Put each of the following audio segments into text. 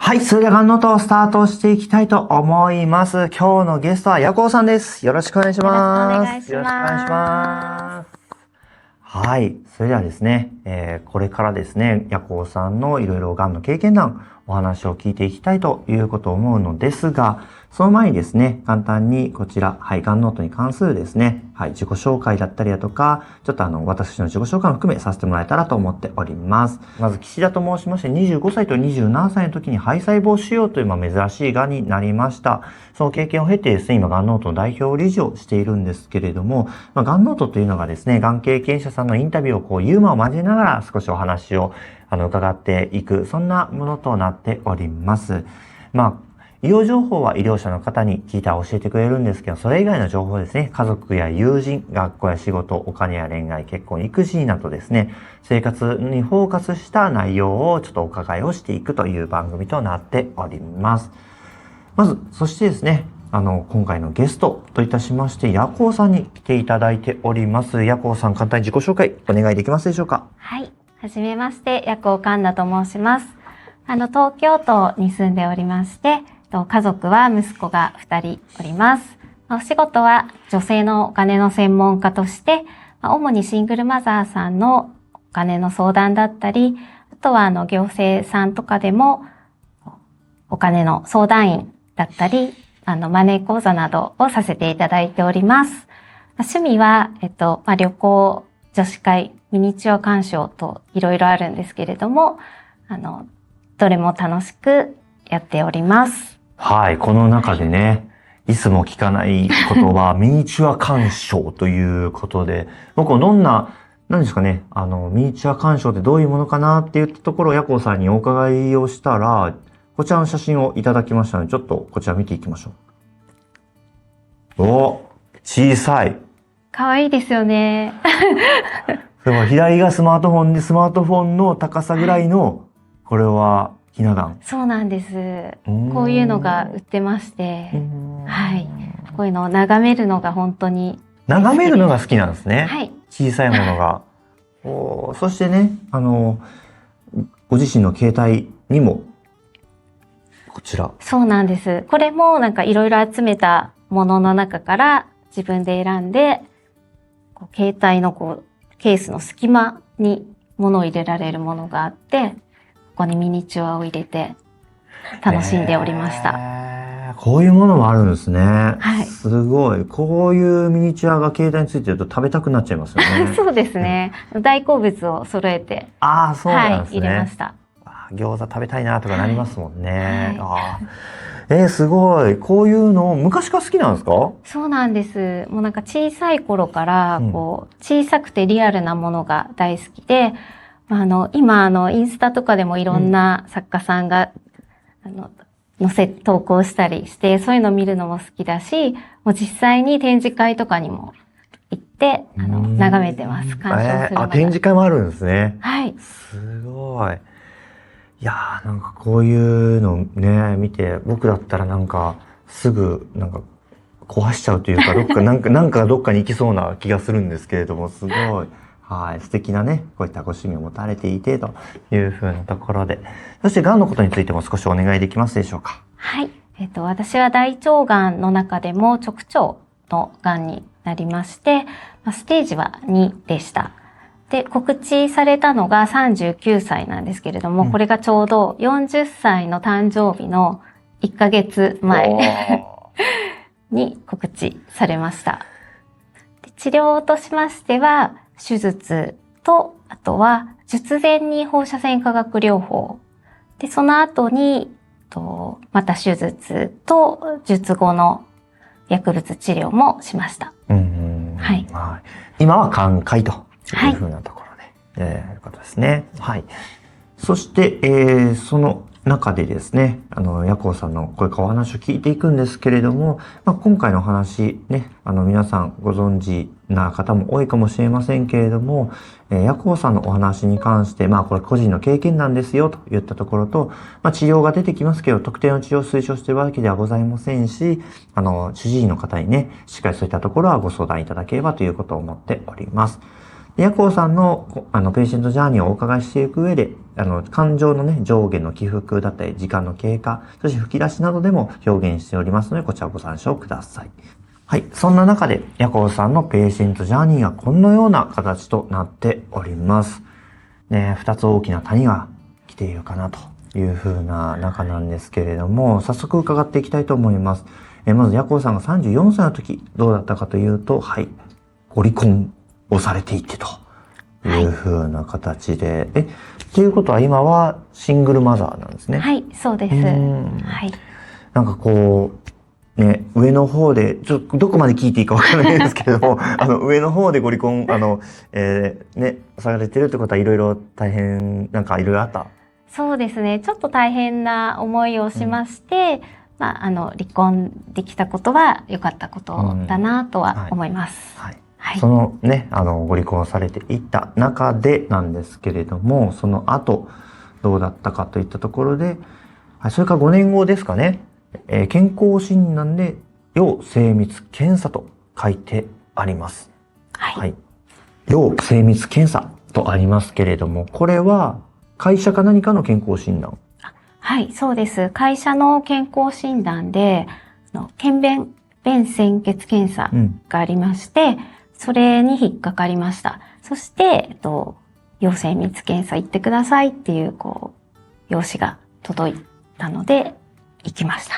はい。それでは、がんノートをスタートしていきたいと思います。今日のゲストは、ヤコウさんです。よろしくお願いします。よろしくお願いします。はい。それではですね、これからですね、ヤコウさんのいろいろがんの経験談、お話を聞いていきたいということを思うのですが、その前にですね、簡単にこちら、はい、がんノートに関するですね、はい、自己紹介だったりだとか、ちょっと私の自己紹介も含めさせてもらえたらと思っております。まず、岸田と申しまして、25歳と27歳の時に肺細胞腫瘍という珍しいがんになりました。その経験を経てですね、今、がんノートの代表理事をしているんですけれども、がんノートというのがですね、がん経験者さんのインタビューをユーモアを交えながら少しお話を伺っていく、そんなものとなっております。医療情報は医療者の方に聞いたら教えてくれるんですけど、それ以外の情報ですね、家族や友人、学校や仕事、お金や恋愛、結婚、育児などですね、生活にフォーカスした内容をちょっとお伺いをしていくという番組となっております。まず、そしてですね、今回のゲストといたしまして、ヤコウさんに来ていただいております。ヤコウさん、簡単に自己紹介お願いできますでしょうか？はい。はじめまして、ヤコウカンナと申します。東京都に住んでおりまして、家族は息子が2人おります。お仕事は女性のお金の専門家として、主にシングルマザーさんのお金の相談だったり、あとは行政さんとかでもお金の相談員だったり、マネー講座などをさせていただいております。趣味は、旅行、女子会、ミニチュア鑑賞といろいろあるんですけれども、どれも楽しくやっております。はい。この中でね、いつも聞かない言葉、ミニチュア鑑賞ということで、僕どんな、何ですかね、ミニチュア鑑賞ってどういうものかなって言ったところをヤコウさんにお伺いをしたら、こちらの写真をいただきましたので、ちょっとこちら見ていきましょう。お、小さい。かわいいですよね。でも左がスマートフォンで、スマートフォンの高さぐらいの、これはひな壇。そうなんです。こういうのが売ってまして、はい。こういうのを眺めるのが本当に。眺めるのが好きなんですね。はい。小さいものが。そしてね、ご自身の携帯にも、こちら。そうなんです。これもいろいろ集めたものの中から自分で選んで、携帯のケースの隙間に物を入れられるものがあって、ここにミニチュアを入れて楽しんでおりました。こういうものもあるんですね。はい。すごい。こういうミニチュアが携帯についてると食べたくなっちゃいますよね。そうですね。大好物を揃えて。そうなんですね。はい、入れました。餃子食べたいなとかなりますもんね。はい、すごい。こういうの昔から好きなんですか？そうなんです。もう小さい頃から小さくてリアルなものが大好きで、今インスタとかでもいろんな作家さんが、投稿したりして、そういうのを見るのも好きだし、もう実際に展示会とかにも行って、眺めてます。鑑賞するのが。展示会もあるんですね。はい。すごい。いやー、こういうのね、見て、僕だったらすぐ、壊しちゃうというか、どっかどっかに行きそうな気がするんですけれども、すごい。はい。素敵なね、こういったご趣味を持たれていて、というふうなところで。そして、癌のことについても少しお願いできますでしょうか？はい。私は大腸がんの中でも直腸のがんになりまして、ステージは2でした。で、告知されたのが39歳なんですけれども、これがちょうど40歳の誕生日の1ヶ月前に告知されました。で、治療としましては、手術と、あとは術前に放射線化学療法。で、その後に、また手術と術後の薬物治療もしました。はい。今は寛解というふうなところで、いうことですね。はい。そして、その中でですね、ヤコウさんのこれからお話を聞いていくんですけれども、今回の話ね、皆さんご存知な方も多いかもしれませんけれども、ヤコウさんのお話に関して、これ個人の経験なんですよと言ったところと、治療が出てきますけど、特定の治療を推奨しているわけではございませんし、主治医の方にね、しっかりそういったところはご相談いただければということを思っております。ヤコウさんの、ペーシェントジャーニーをお伺いしていく上で、感情のね、上下の起伏だったり、時間の経過、そして吹き出しなどでも表現しておりますので、こちらをご参照ください。はい。そんな中で、ヤコウさんのペーシェントジャーニーがこのような形となっております。ね、二つ大きな谷が来ているかなという風な中なんですけれども、早速伺っていきたいと思います。まず、ヤコウさんが34歳の時、どうだったかというと、はい。ご離婚をされていてという風な形で、っていうことは今はシングルマザーなんですね。はい、そうです。はい。なんかこう、ね、上の方で、どこまで聞いていいかわからないんですけれども、上の方でご離婚、ね、されてるってことはいろいろ大変、なんかいろいろあった？そうですね。ちょっと大変な思いをしまして、離婚できたことは良かったことだなとは思います。はい。そのね、ご離婚されていった中でなんですけれども、その後、どうだったかといったところで、それから5年後ですかね、健康診断で要精密検査と書いてあります。はい。要精密検査とありますけれども、これは会社か何かの健康診断？はい、そうです。会社の健康診断で、検便潜血検査がありまして、それに引っかかりました。そして、要精密検査行ってくださいっていう、用紙が届いたので、行きました。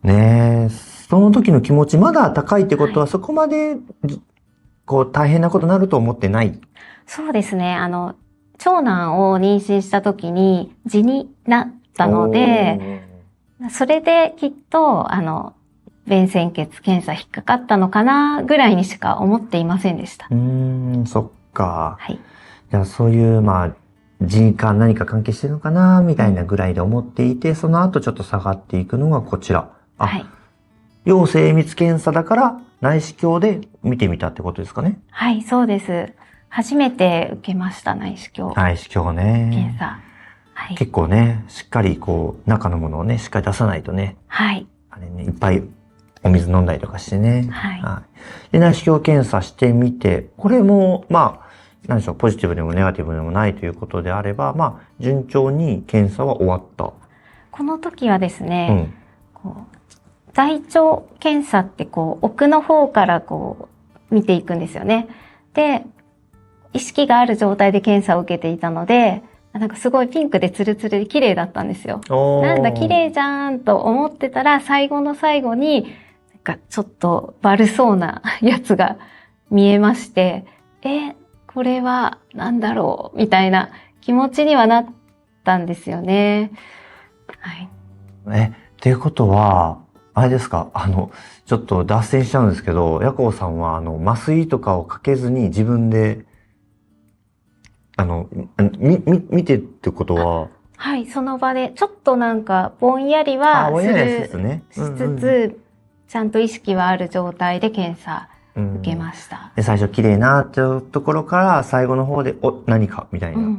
ねえ、その時の気持ち、まだ高いってことは、そこまで、大変なことになると思ってない？そうですね。長男を妊娠した時に、痔になったので、それできっと、便潜血検査引っかかったのかなぐらいにしか思っていませんでした。そっか。はい。じゃあそういう、人間何か関係してるのかなみたいなぐらいで思っていて、その後ちょっと下がっていくのがこちら。はい。要精密検査だから内視鏡で見てみたってことですかね？はい、そうです。初めて受けました、内視鏡。内視鏡ね。検査。はい。結構ね、しっかり中のものをね、しっかり出さないとね。はい。あれね、いっぱいお水飲んだりとかしてね。はい。で、内視鏡検査してみて、これも、何でしょう、ポジティブでもネガティブでもないということであれば、順調に検査は終わった。この時はですね、大腸検査って奥の方から見ていくんですよね。で、意識がある状態で検査を受けていたので、なんかすごいピンクでツルツルで綺麗だったんですよ。なんだ綺麗じゃんと思ってたら、最後の最後に、なんかちょっと悪そうなやつが見えまして、これはなんだろうみたいな気持ちにはなったんですよね。はい。っていうことは、あれですか、ちょっと脱線しちゃうんですけど、ヤコウさんは麻酔とかをかけずに自分で見てってことは、はい、その場でちょっとなんかぼんやりはしつつ、ちゃんと意識はある状態で検査受けました。で、最初綺麗なっていうところから最後の方で、何かみたいな。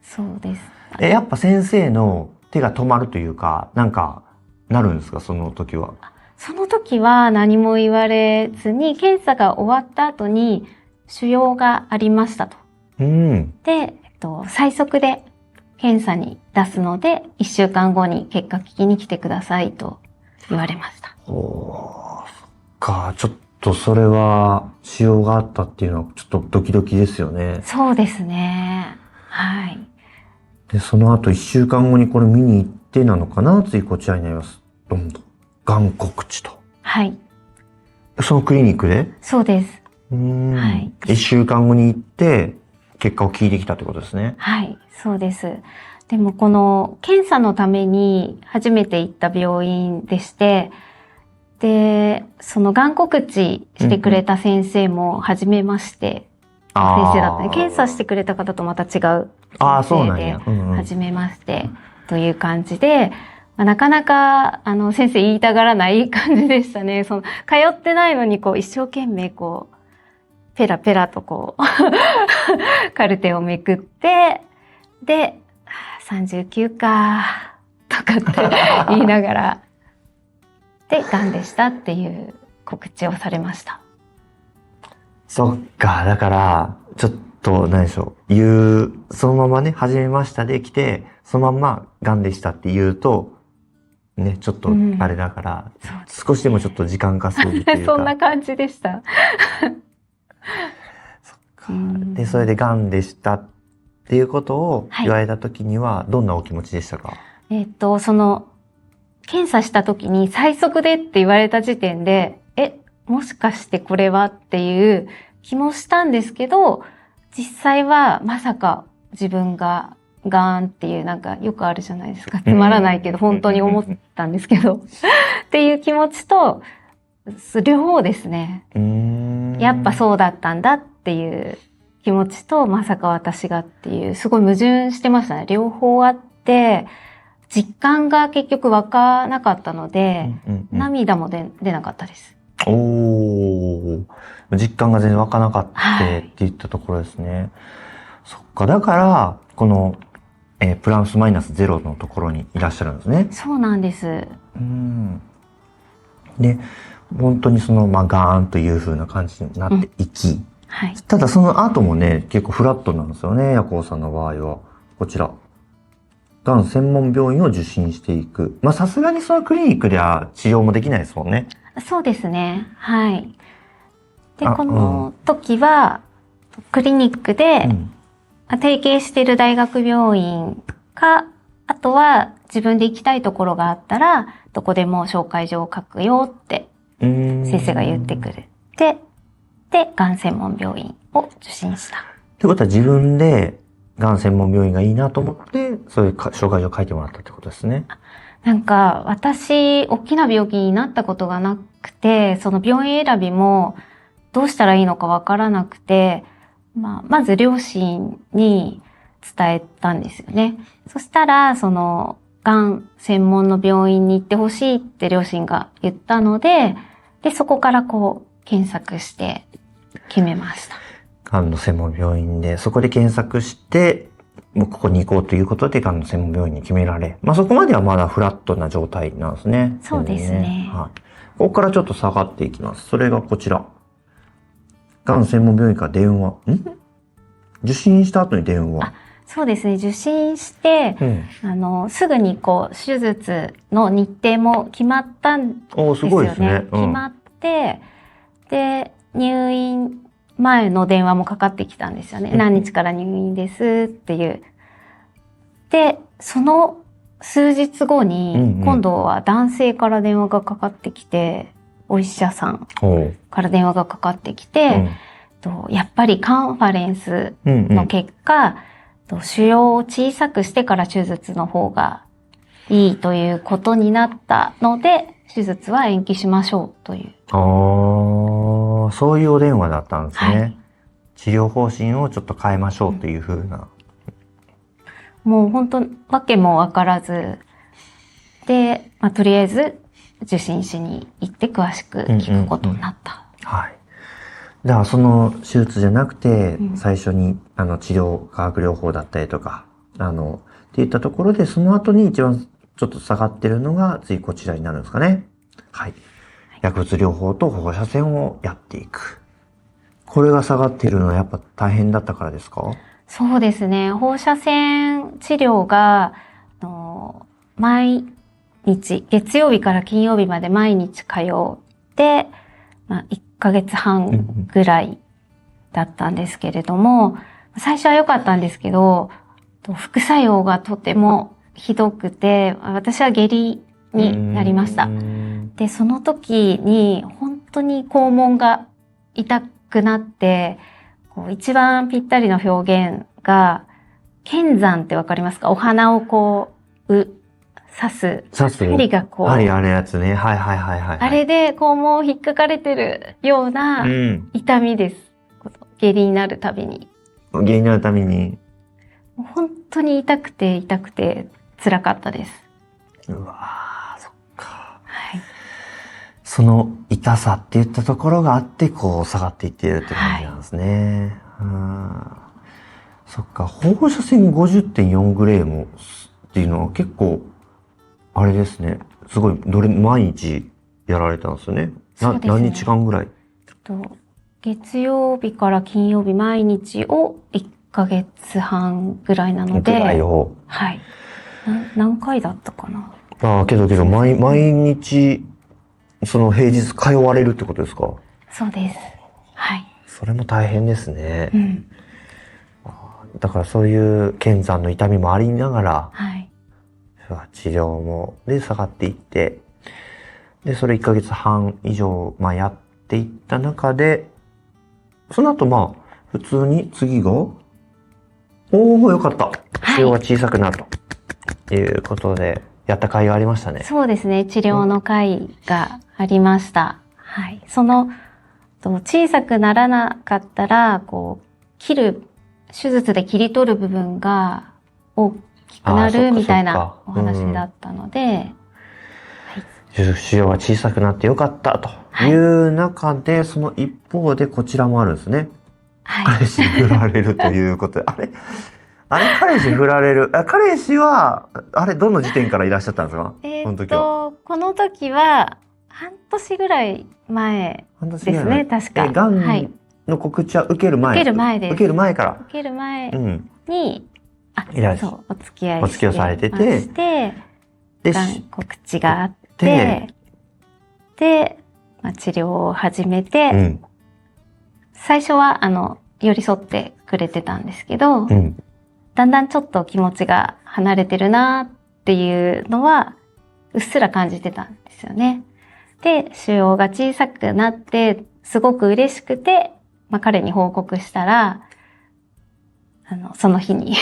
そうです。やっぱ先生の手が止まるというか、なんかなるんですか、その時は？その時は何も言われずに、検査が終わった後に腫瘍がありましたと。で、最速で検査に出すので、1週間後に結果聞きに来てくださいと言われました。そっか、ちょっとそれは腫瘍があったっていうのはちょっとドキドキですよね。そうですね。はい。で、その後1週間後にこれ見に行ってなのかな、次こちらになります。どんどん。眼告知と。はい。そのクリニックで？そうです。はい。1週間後に行って、結果を聞いてきたってことですね。はい、そうです。でもこの検査のために初めて行った病院でして、で、その眼告知してくれた先生も初めまして、先生だったね。検査してくれた方とまた違う先生で、初めましてという感じで、なかなか先生言いたがらない感じでしたね。通ってないのに一生懸命ペラペラとカルテをめくって、で、39か、とかって言いながら、で、癌でしたっていう告知をされました。そっか、だから、ちょっと、何でしょう。そのままね、初めましたで来て、そのまんま癌でしたって言うと、ね、ちょっとあれだから、少しでもちょっと時間稼ぐっていうか。そんな感じでした。そっか。で、それで癌でしたっていうことを言われた時には、どんなお気持ちでしたか？検査した時に最速でって言われた時点で、もしかしてこれはっていう気もしたんですけど、実際はまさか自分がガーンっていうなんかよくあるじゃないですか。つまらないけど本当に思ったんですけど。っていう気持ちと、両方ですね。やっぱそうだったんだっていう気持ちと、まさか私がっていう、すごい矛盾してましたね。両方あって、実感が結局湧かなかったので、涙も出なかったです。実感が全然湧かなかったっていったところですね。そっか。だから、この、プラスマイナスゼロのところにいらっしゃるんですね。そうなんです。で、本当にガーンという風な感じになっていき、はい、ただその後もね、結構フラットなんですよね、ヤコウさんの場合は。こちら。がん専門病院を受診していく。さすがにそのクリニックでは治療もできないですもんね。そうですね。はい。で、この時は、クリニックで、提携している大学病院か、あとは自分で行きたいところがあったら、どこでも紹介状を書くよって先生が言ってくれて、で、がん専門病院を受診した。ってことは自分でがん専門病院がいいなと思って、そういう紹介状を書いてもらったってことですね。なんか、私、大きな病気になったことがなくて、その病院選びもどうしたらいいのかわからなくて、まず両親に伝えたんですよね。そしたら、がん専門の病院に行ってほしいって両親が言ったので、そこから検索して決めました。がんの専門病院で、そこで検索して、もうここに行こうということで、がんの専門病院に決められ。そこまではまだフラットな状態なんですね。そうですね。はい。ここからちょっと下がっていきます。それがこちら。がん専門病院から電話。受診した後に電話。そうですね。受診して、すぐに手術の日程も決まったんですよね。すごいですね。決まって、で、入院前の電話もかかってきたんですよね。何日から入院ですっていう。で、その数日後に、今度は男性から電話がかかってきて、お医者さんから電話がかかってきて、やっぱりカンファレンスの結果、腫瘍を小さくしてから手術の方がいいということになったので、手術は延期しましょうという。そういうお電話だったんですね。はい、治療方針をちょっと変えましょうというふうな。もう本当、わけもわからず、で、とりあえず受診しに行って詳しく聞くことになった。はい。だからその手術じゃなくて、最初に治療、化学療法だったりとか、っていったところで、その後に一番ちょっと下がってるのが、次こちらになるんですかね。はい。薬物療法と放射線をやっていく。これが下がっているのはやっぱ大変だったからですか？そうですね。放射線治療が、毎日、月曜日から金曜日まで毎日通って、1ヶ月半ぐらいだったんですけれども、最初は良かったんですけど、副作用がとてもひどくて、私は下痢になりました。で、その時に本当に肛門が痛くなって、一番ぴったりの表現が、剣山ってわかりますか？お花を刺す。針が針あるやつね。はいはいはいはい。あれで肛門を引っかかれてるような痛みです。下痢になるたびに。下痢になるたびに。本当に痛くて辛かったです。うわー、そっか。はい。その痛さっていったところがあって、下がっていっているって感じなんですね。そっか。放射線 50.4 グレームっていうのは結構、あれですね。すごい、毎日やられたんですよね。そうですね。何日間ぐらい月曜日から金曜日毎日を1ヶ月半ぐらいなので、ぐらいを。はい。何回だったかな。ああ、けど毎日、その平日通われるってことですか？そうです。はい。それも大変ですね。うん。だからそういう剣山の痛みもありながら、はい。治療も、で下がっていって、で、それ1ヶ月半以上、やっていった中で、その後普通に次が、おー、よかった。腫瘍が小さくなるということで、やった甲斐がありましたね。そうですね。治療の会がありました。はい。小さくならなかったら、手術で切り取る部分が大きくなるみたいなお話だったので、腫瘍が小さくなってよかったという中で、その一方でこちらもあるんですね。はい。彼氏に振られるということで、彼氏振られる。彼氏は、どの時点からいらっしゃったんですか？この時は。この時は、半年ぐらい前ですね、確か。がんの告知は受ける前。受ける前です。受ける前から。受ける前に、そう、お付き合いお付き合いされてて、で、がん告知があって、で、治療を始めて、最初は、寄り添ってくれてたんですけど、だんだんちょっと気持ちが離れてるなっていうのは、うっすら感じてたんですよね。で、腫瘍が小さくなって、すごく嬉しくて、彼に報告したら、その日に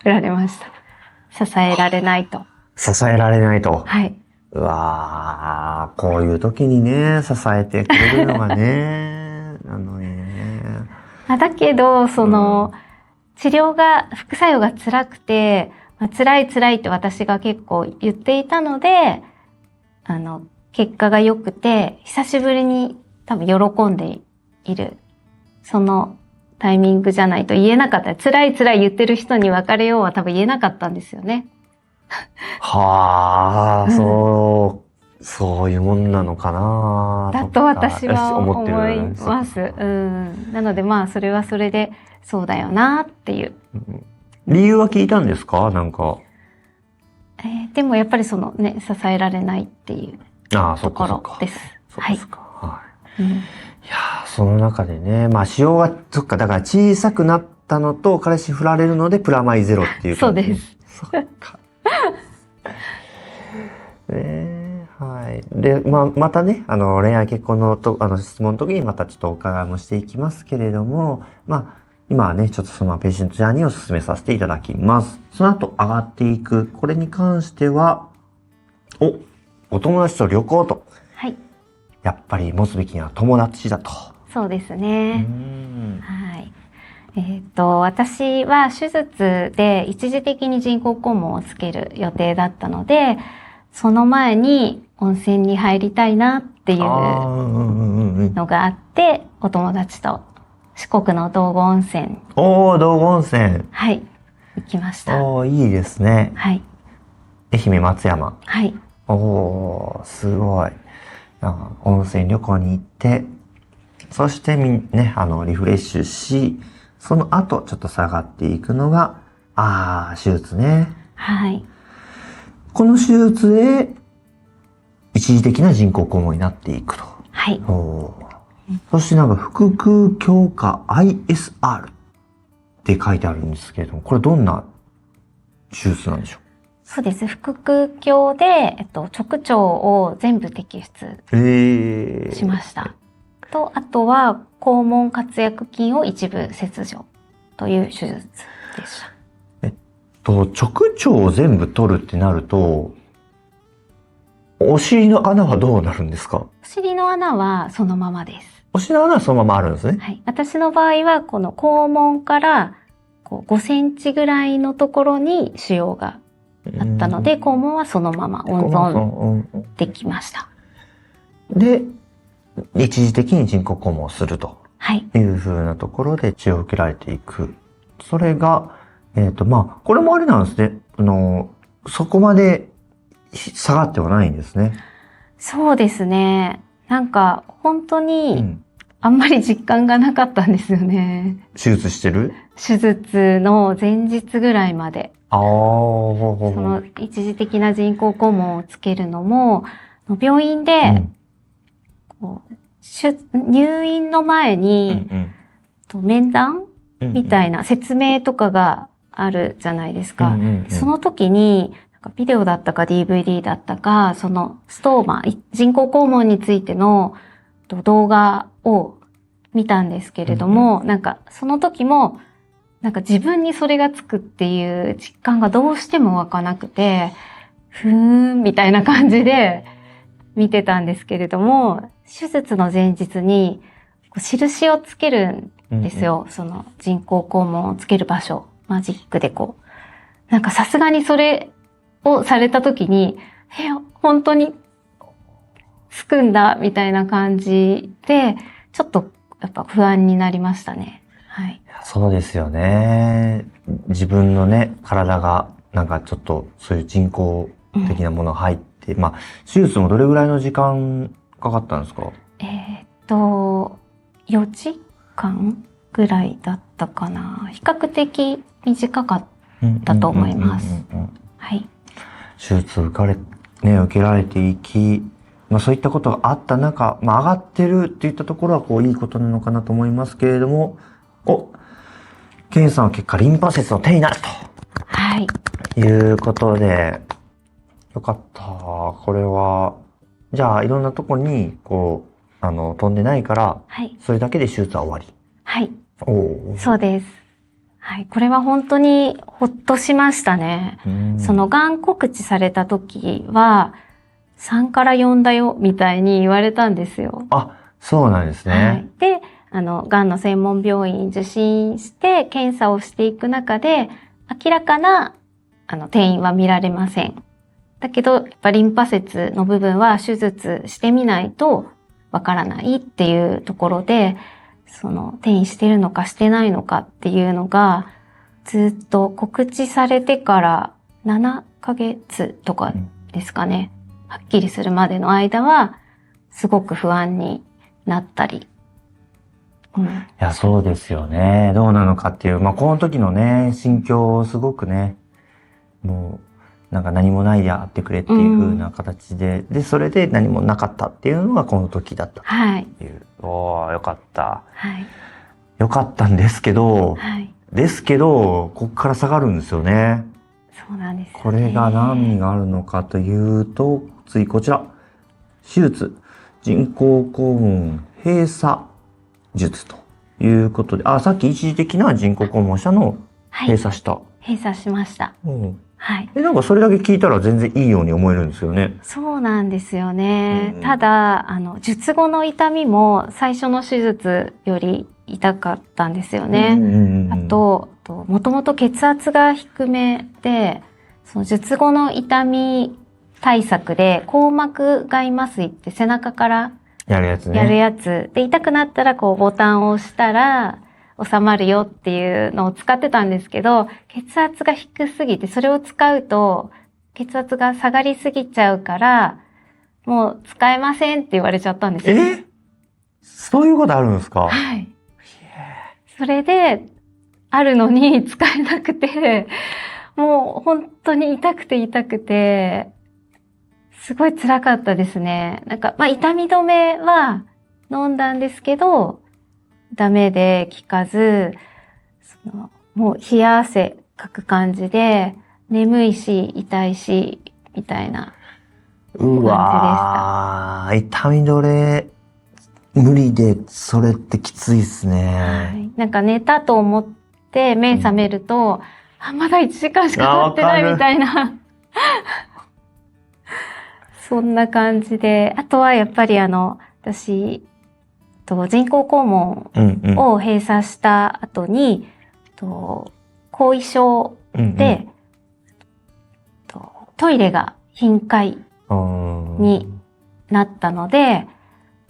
振られました。支えられないと。支えられないと。はい。うわー、こういう時にね、支えてくれるのがね、だけど、治療が、副作用が辛くて、辛いって私が結構言っていたので、結果が良くて、久しぶりに多分喜んでいる。そのタイミングじゃないと言えなかった。辛い言ってる人に別れようは多分言えなかったんですよね。はあ、そういうもんなのかな。だと私は思います。なのでそれはそれでそうだよなっていう。理由は聞いたんですか？なんか。でもやっぱり支えられないっていうところです。そうですか。はい。いやその中でね、腫瘍が、だから小さくなったのと、彼氏振られるのでプラマイゼロっていうそうです。そっか。はい。で、またね、恋愛結婚の質問の時にまたちょっとお伺いもしていきますけれども、今はね、ちょっとそのペーシェントジャーニーを進めさせていただきます。その後上がっていく。これに関しては、お友達と旅行と。はい。やっぱり持つべきには友達だと。そうですね。はい。私は手術で一時的に人工肛門をつける予定だったので、その前に温泉に入りたいなっていうのがあって、お友達と四国の道後温泉。道後温泉。はい。行きました。いいですね。はい。愛媛松山。はい。すごい。温泉旅行に行って、そしてリフレッシュし、その後ちょっと下がっていくのが、手術ね。はい。この手術で、一時的な人工肛門になっていくと。はい。そして腹腔鏡下 ISR って書いてあるんですけれども、これどんな手術なんでしょう？そうです。腹腔鏡で、直腸を全部摘出しました。あとは、肛門括約筋を一部切除という手術でした。直腸を全部取るってなると、お尻の穴はどうなるんですか？お尻の穴はそのままです。お尻の穴はそのままあるんですね。はい。私の場合は、この肛門から5センチぐらいのところに腫瘍があったので、肛門はそのまま温存できました。で、一時的に人工肛門をするという風なところで治療を受けられていく。それが、これもあれなんですね。そこまで下がってはないんですね。そうですね。本当に、あんまり実感がなかったんですよね。手術してる？手術の前日ぐらいまで。ああ、ほうほうほう。その一時的な人工肛門をつけるのも、病院で、うんこう入院の前に、面談みたいな説明とかがあるじゃないですか。その時に、ビデオだったか DVD だったか、そのストーマ、人工肛門についての動画を見たんですけれども、その時も、自分にそれがつくっていう実感がどうしても湧かなくて、ふーんみたいな感じで見てたんですけれども、手術の前日に印をつけるんですよ。その人工肛門をつける場所、マジックでさすがにそれをされた時に、本当につくんだみたいな感じで、ちょっとやっぱ不安になりましたね。はい。そうですよね。自分のね、体がちょっとそういう人工的なものが入って、手術もどれぐらいの時間かかったんですか？4時間ぐらいだったかな。比較的短かったと思います。はい。手術を受けられていき、そういったことがあった中、上がってるっていったところはいいことなのかなと思いますけれども、検査の結果、リンパ節の転移になると。はい。いうことで、よかった。これは、じゃあ、いろんなとこに、飛んでないから、はい。それだけで手術は終わり。はい。そうです。はい。これは本当にほっとしましたね。そのがん告知された時は、3から4だよ、みたいに言われたんですよ。あ、そうなんですね。はい。で、がんの専門病院受診して検査をしていく中で、明らかな、転移は見られません。だけど、やっぱリンパ節の部分は手術してみないとわからないっていうところで、転移してるのかしてないのかっていうのが、ずっと告知されてから7ヶ月とかですかね。はっきりするまでの間は、すごく不安になったり。いや、そうですよね。どうなのかっていう、この時のね、心境をすごくね、もう、何もないであってくれっていう風な形で、で、それで何もなかったっていうのがこの時だったっていう。はい。よかった。はい。よかったんですけど、はい。こっから下がるんですよね。そうなんですよね。これが何があるのかというと、次こちら。手術、人工肛門閉鎖術ということで、さっき一時的な人工肛門者の閉鎖した。閉鎖しました。はい。それだけ聞いたら全然いいように思えるんですよね。そうなんですよね。ただ、術後の痛みも最初の手術より痛かったんですよね。あと、もともと血圧が低めで、その術後の痛み対策で、硬膜外麻酔って背中からやるやつね。やるやつ。で、痛くなったらボタンを押したら収まるよっていうのを使ってたんですけど、血圧が低すぎて、それを使うと血圧が下がりすぎちゃうから、もう使えませんって言われちゃったんですよ。そういうことあるんですか？はい。それで、あるのに使えなくて、もう本当に痛くて、すごい辛かったですね。痛み止めは飲んだんですけど、ダメで効かず、もう冷や汗かく感じで、眠いし、痛いし、みたいな感じでした。うわー、痛み止め、無理で、それってきついですね。はい。寝たと思って目覚めると、まだ1時間しか経ってないみたいな。そんな感じで。あとはやっぱり私、人工肛門を閉鎖した後に、後遺症で、トイレが頻回になったので、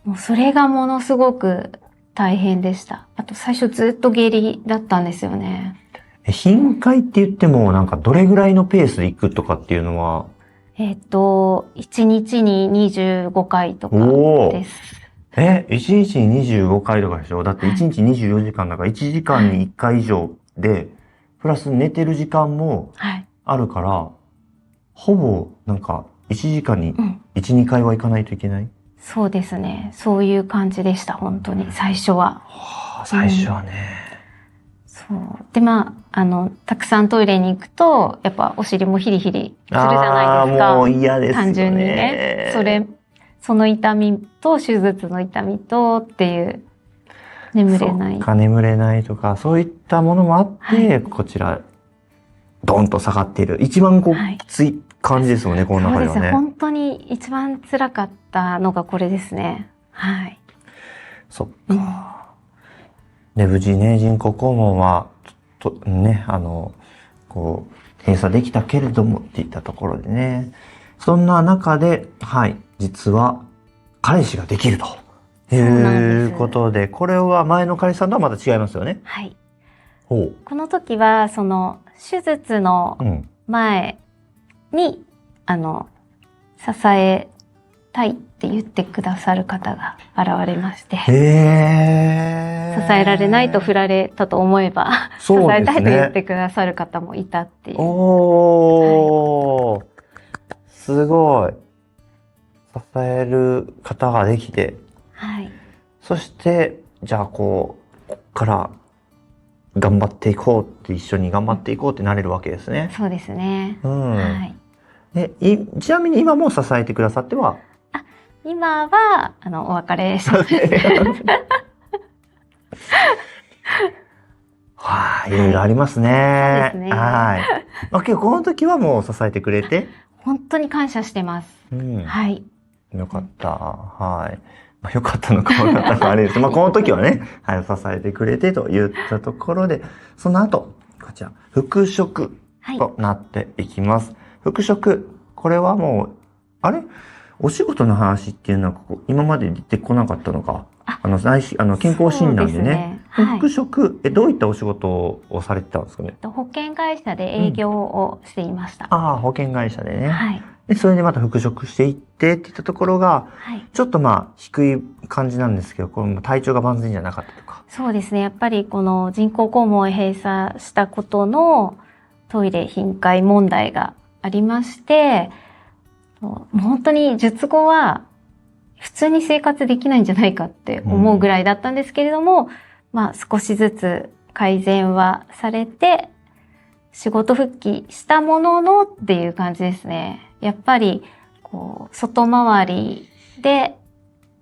もうそれがものすごく大変でした。あと最初ずっと下痢だったんですよね。頻回って言ってもどれぐらいのペースで行くとかっていうのは1日に25回とかです。1日に25回とかでしょ？だって1日24時間だから1時間に1回以上で、プラス寝てる時間もあるから、ほぼなんか1時間に1、2回は行かないといけない？そうですね。そういう感じでした、本当に、最初は。最初はね。そう。で、たくさんトイレに行くと、やっぱお尻もヒリヒリするじゃないですか。もう嫌ですよね。単純にね。その痛みと手術の痛みとっていう、眠れない。眠れないとか、そういったものもあって、こちら、ドンと下がっている。一番きつい感じですもんね、この中ではね。そうですね。本当に一番辛かったのがこれですね。はい。そっか。で、無事ね、人工肛門は、ね、閉鎖できたけれどもっていったところでね。そんな中で、実は、彼氏ができるということで、これは前の彼氏さんとはまた違いますよね。はい。この時は、手術の前に、支えたいって言ってくださる方が現れまして。支えられないと振られたと思えば、支えたいと言ってくださる方もいたっていう。すごい。支える方ができて。そして、じゃあこっから頑張っていこうって一緒に頑張っていこうってなれるわけですね。そうですね。ちなみに今も支えてくださっては？今は、お別れします。いろいろありますね。そうですね。結構この時はもう支えてくれて？本当に感謝してます。よかった。よかったのか悪かったのかあれです。この時はね、支えてくれてと言ったところで、その後、こちら、復職となっていきます。復職、これはもう、お仕事の話っていうのは今まで出てこなかったのか。健康診断でね。復職、どういったお仕事をされてたんですかね？保険会社で営業をしていました。保険会社でね。で、それでまた復職していってっていったところが、ちょっと低い感じなんですけど、体調が万全じゃなかったとか。そうですね。やっぱりこの人工肛門を閉鎖したことのトイレ頻回問題がありまして、もう本当に術後は普通に生活できないんじゃないかって思うぐらいだったんですけれども、少しずつ改善はされて、仕事復帰したもののっていう感じですね。やっぱり、外回りで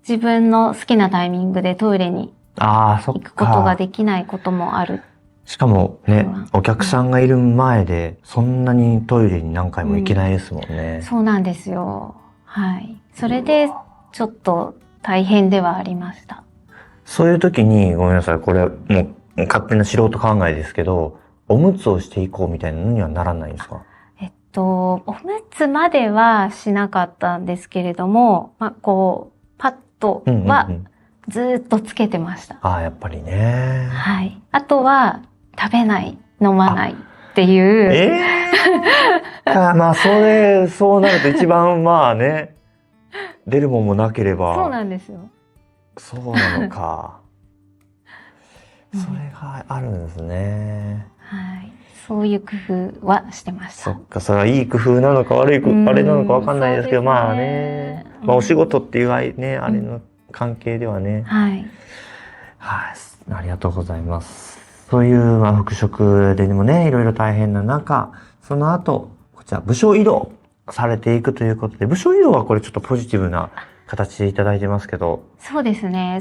自分の好きなタイミングでトイレに行くことができないこともある。しかもね、お客さんがいる前で、そんなにトイレに何回も行けないですもんね。そうなんですよ。それで、ちょっと大変ではありました。そういう時に、ごめんなさい、これもう勝手な素人考えですけど、おむつをしていこうみたいなのにはならないんですか？おむつまではしなかったんですけれども、パッドはずーっとつけてました。やっぱりね。あとは、食べない、飲まないっていう。そうなると一番出るもんもなければ。そうなんですよ。そうなのか。それがあるんですね。そういう工夫はしてました。そっか、それはいい工夫なのか悪いあれなのかわかんないですけど、お仕事っていうあれの関係ではね。ありがとうございます。そういう復職でもね、いろいろ大変な中、その後、こちら部署移動されていくということで、部署移動はこれちょっとポジティブな形でいただいてますけど。そうですね。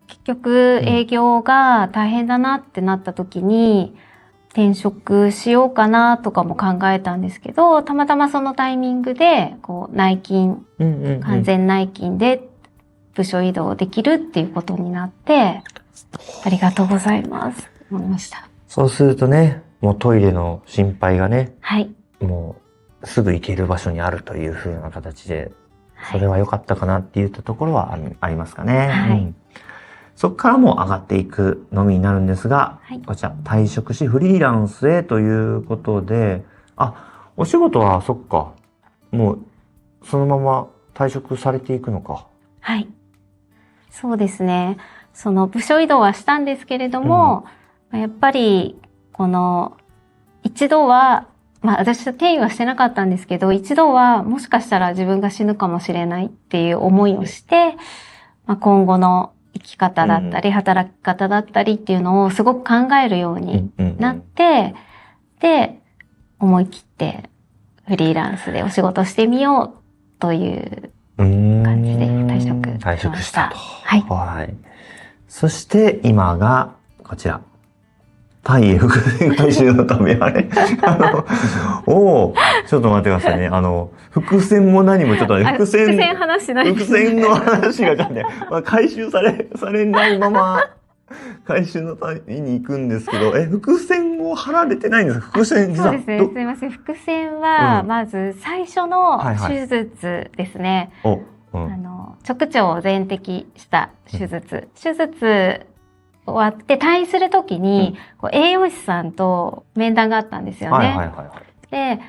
結局営業が大変だなってなった時に、転職しようかなとかも考えたんですけど、たまたまそのタイミングで、内勤、完全内勤で部署移動できるっていうことになって、ありがとうございます。思いました。そうするとね、もうトイレの心配がね、もうすぐ行ける場所にあるという風な形で、それは良かったかなって言ったところはありますかね。そこからも上がっていくのみになるんですが、こちら退職しフリーランスへということで、お仕事はそっか、もうそのまま退職されていくのか。そうですね。その部署移動はしたんですけれども、やっぱり、一度は、私は転移はしてなかったんですけど、一度はもしかしたら自分が死ぬかもしれないっていう思いをして、今後の生き方だったり、働き方だったりっていうのをすごく考えるようになって、で、思い切ってフリーランスでお仕事してみようという感じで退職したと。はい。はい。そして今がこちら。タイへ伏線回収のため、あれちょっと待ってくださいね。伏線も何もちょっと伏線話しない。伏線の話がちょっとね、回収されないまま、回収のために行くんですけど、伏線を張られてないんですか？伏線そうですね。すみません。伏線は、まず最初の手術ですね。直腸を全摘した手術。手術終わって退院するときに、栄養士さんと面談があったんですよね。で、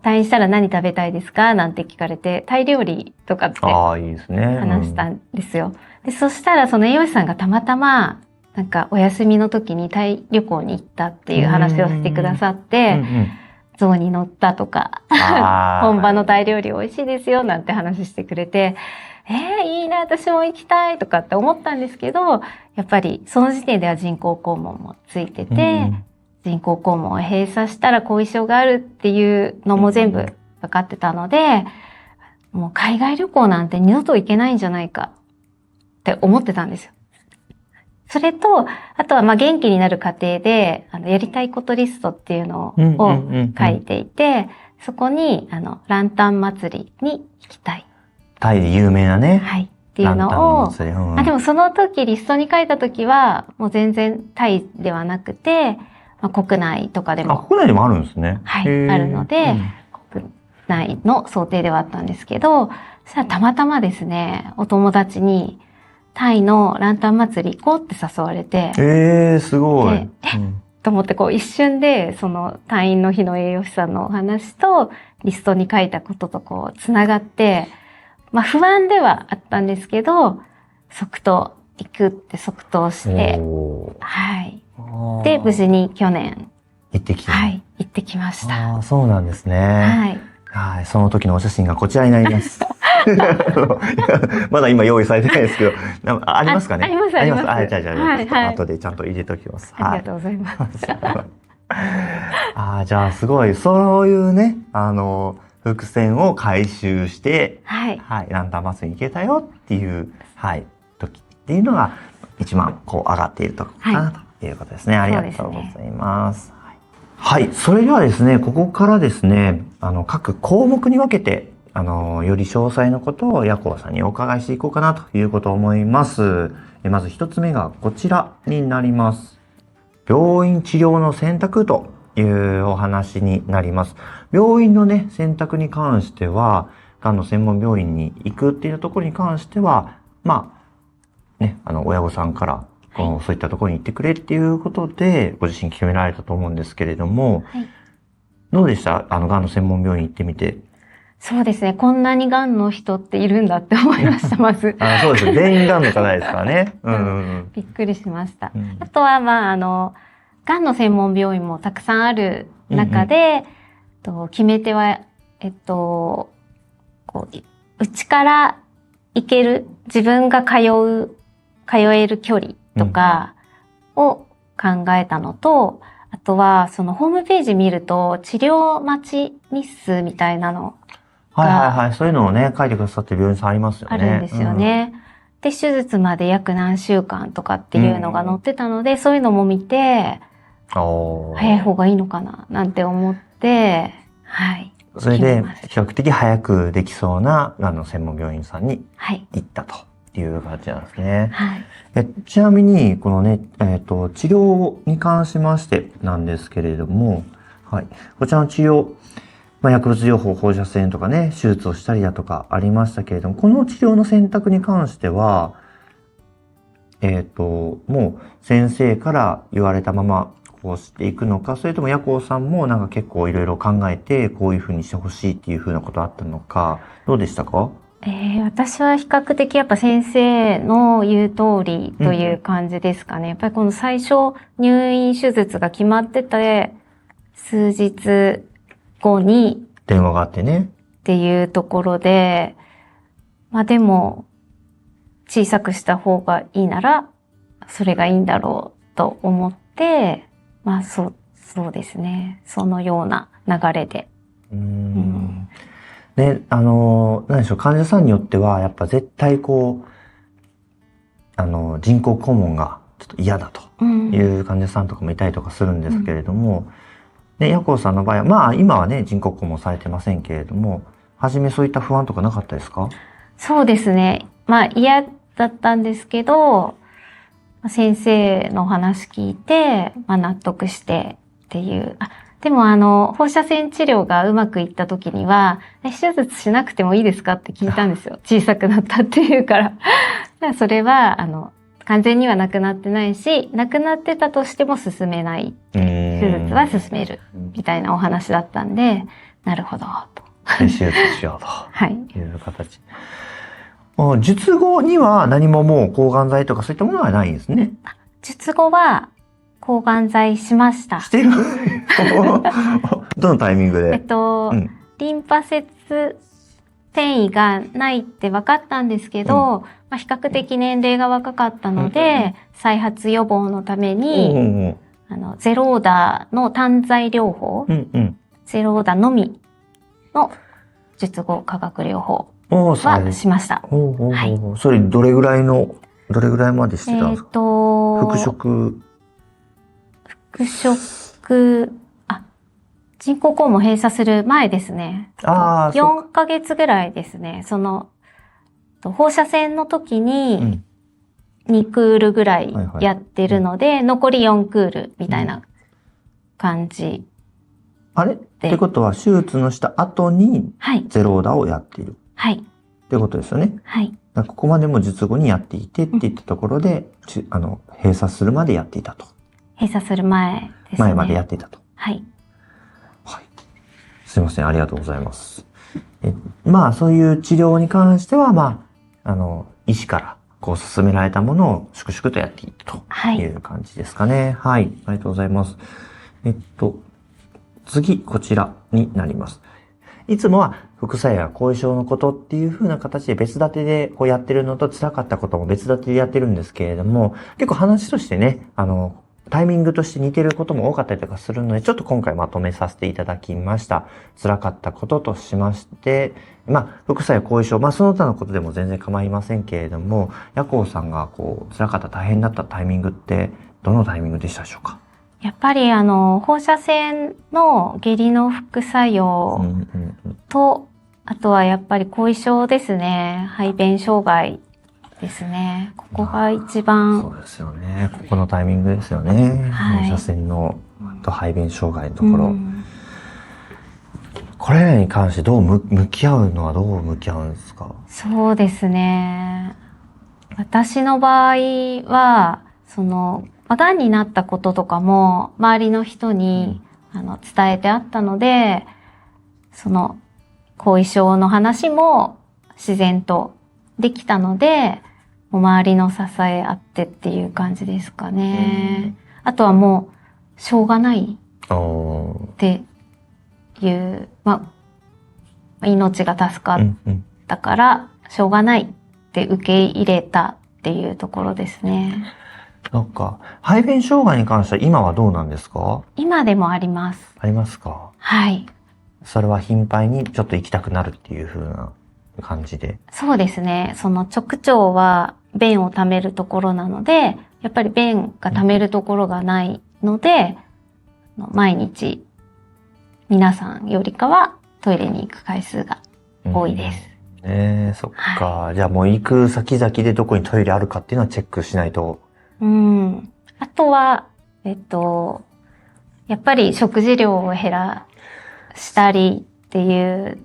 退院したら何食べたいですかなんて聞かれて、タイ料理とかって話したんですよ。で、そしたらその栄養士さんがたまたま、なんかお休みの時にタイ旅行に行ったっていう話をしてくださって、象に乗ったとか、本場のタイ料理美味しいですよなんて話してくれて、いいな、私も行きたいとかって思ったんですけど、やっぱりその時点では人工肛門もついてて、人工肛門を閉鎖したら後遺症があるっていうのも全部分かってたので、もう海外旅行なんて二度と行けないんじゃないかって思ってたんですよ。それと、あとは元気になる過程で、やりたいことリストっていうのを書いていて、そこに、ランタン祭りに行きたい。タイで有名なね。はい。っていうのを、でもその時、リストに書いた時は、もう全然タイではなくて、国内とかでも。国内でもあるんですね。はい。あるので、国内の想定ではあったんですけど、そしたらたまたまですね、お友達に、タイのランタン祭り行こうって誘われて。すごい。と思って一瞬で、その退院の日の栄養士さんのお話と、リストに書いたことと繋がって、不安ではあったんですけど、即答行くって即答して、はい。で、無事に去年。行ってきた。はい。行ってきました。そうなんですね。はい。その時のお写真がこちらになります。まだ今用意されてないですけど、ありますかね？あります、あります。じゃあ、後でちゃんと入れておきます。ありがとうございます。じゃあ、すごい、そういうね、伏線を回収して、ランタン祭りに行けたよっていう、時っていうのが、一番上がっているところかなということですね。ありがとうございます。はい。それではですね、ここからですね、各項目に分けて、より詳細のことをヤコウさんにお伺いしていこうかなということを思います。まず一つ目がこちらになります。病院治療の選択というお話になります。病院のね、選択に関しては、がんの専門病院に行くっていうところに関しては、親御さんから、そういったところに行ってくれっていうことで、ご自身決められたと思うんですけれども、どうでした？がんの専門病院行ってみて。そうですね。こんなにがんの人っているんだって思いました、まず。そうです。全員がんの方ですからね。びっくりしました。あとは、がんの専門病院もたくさんある中で、決め手は、うちから行ける、自分が通える距離とかを考えたのと、あとは、そのホームページ見ると、治療待ち日数みたいなのそういうのをね、書いてくださってる病院さんありますよね。あるんですよね。で、手術まで約何週間とかっていうのが載ってたので、そういうのも見て、早い方がいいのかな、なんて思って、それで、比較的早くできそうな、がんの専門病院さんに行ったという形なんですね。ちなみに、このね、治療に関しましてなんですけれども、こちらの治療、薬物療法、放射線とかね、手術をしたりだとかありましたけれども、この治療の選択に関しては、もう先生から言われたままこうしていくのか、それともヤコウさんも結構いろいろ考えて、こういうふうにしてほしいっていうふうなことあったのか、どうでしたか？私は比較的やっぱ先生の言う通りという感じですかね。やっぱりこの最初入院手術が決まってて、数日後に電話があってね。っていうところで、まあでも小さくした方がいいならそれがいいんだろうと思って、まあそうですね。そのような流れで。で、何でしょう、患者さんによっては、やっぱ絶対こう、人工肛門がちょっと嫌だという患者さんとかもいたりとかするんですけれども、で、ヤコウさんの場合は、まあ今はね、人工肛門されてませんけれども、初めそういった不安とかなかったですか？そうですね。まあ嫌だったんですけど、先生のお話聞いて、まあ納得してっていう。でも放射線治療がうまくいった時には、手術しなくてもいいですかって聞いたんですよ。小さくなったっていうから。それは、完全にはなくなってないし、なくなってたとしても進めない。手術は進める。みたいなお話だったんで、なるほど、と。手術しようと。はい。いう形。術後には何ももう抗がん剤とかそういったものはないんですね。術後は抗がん剤しました。してるどのタイミングで？リンパ節転移がないって分かったんですけど、まあ、比較的年齢が若かったので、再発予防のために、ゼローダの単剤療法、ゼローダのみの術後化学療法はしました。はい、それどれぐらいまでしてたんですか？復職、人工肛門閉鎖する前ですね。4ヶ月ぐらいですね。放射線の時に2クールぐらいやってるので、残り4クールみたいな感じ。あれってことは手術のした後にゼローダをやっている。はい。ってことですよね。はい。ここまでも術後にやっていてっていったところで、閉鎖するまでやっていたと。閉鎖する前ですね。前までやっていたと。はい。はい。すいません。ありがとうございます。まあ、そういう治療に関しては、まあ、医師からこう勧められたものを粛々とやっていくという感じですかね。はい。ありがとうございます。次、こちらになります。いつもは副作用や後遺症のことっていう風な形で別立てでこうやってるのと辛かったことも別立てでやってるんですけれども、結構話としてね、タイミングとして似てることも多かったりとかするので、ちょっと今回まとめさせていただきました。辛かったこととしまして、まあ、副作用後遺症、まあ、その他のことでも全然構いませんけれども、ヤコウさんがこう辛かった大変だったタイミングってどのタイミングでしたでしょうか？やっぱり放射線の下痢の副作用と、あとはやっぱり後遺症ですね。排便障害ですね。ここが一番。そうですよね。ここのタイミングですよね。放射線のと排便障害のところ。これらに関してどう向き合うのはどう向き合うんですか？そうですね。私の場合は、癌になったこととかも周りの人に伝えてあったので、後遺症の話も自然とできたので、周りの支え合ってっていう感じですかね。あとはもうしょうがないっていう、まあ、命が助かったからしょうがないって受け入れたっていうところですね。なんか、排便障害に関しては今はどうなんですか？今でもあります。ありますか？はい。それは頻繁にちょっと行きたくなるっていう風な感じで。そうですね。直腸は便を溜めるところなので、やっぱり便が溜めるところがないので、毎日皆さんよりかはトイレに行く回数が多いです。そっか、はい。じゃあもう行く先々でどこにトイレあるかっていうのはチェックしないと。あとは、やっぱり食事量を減らしたりっていう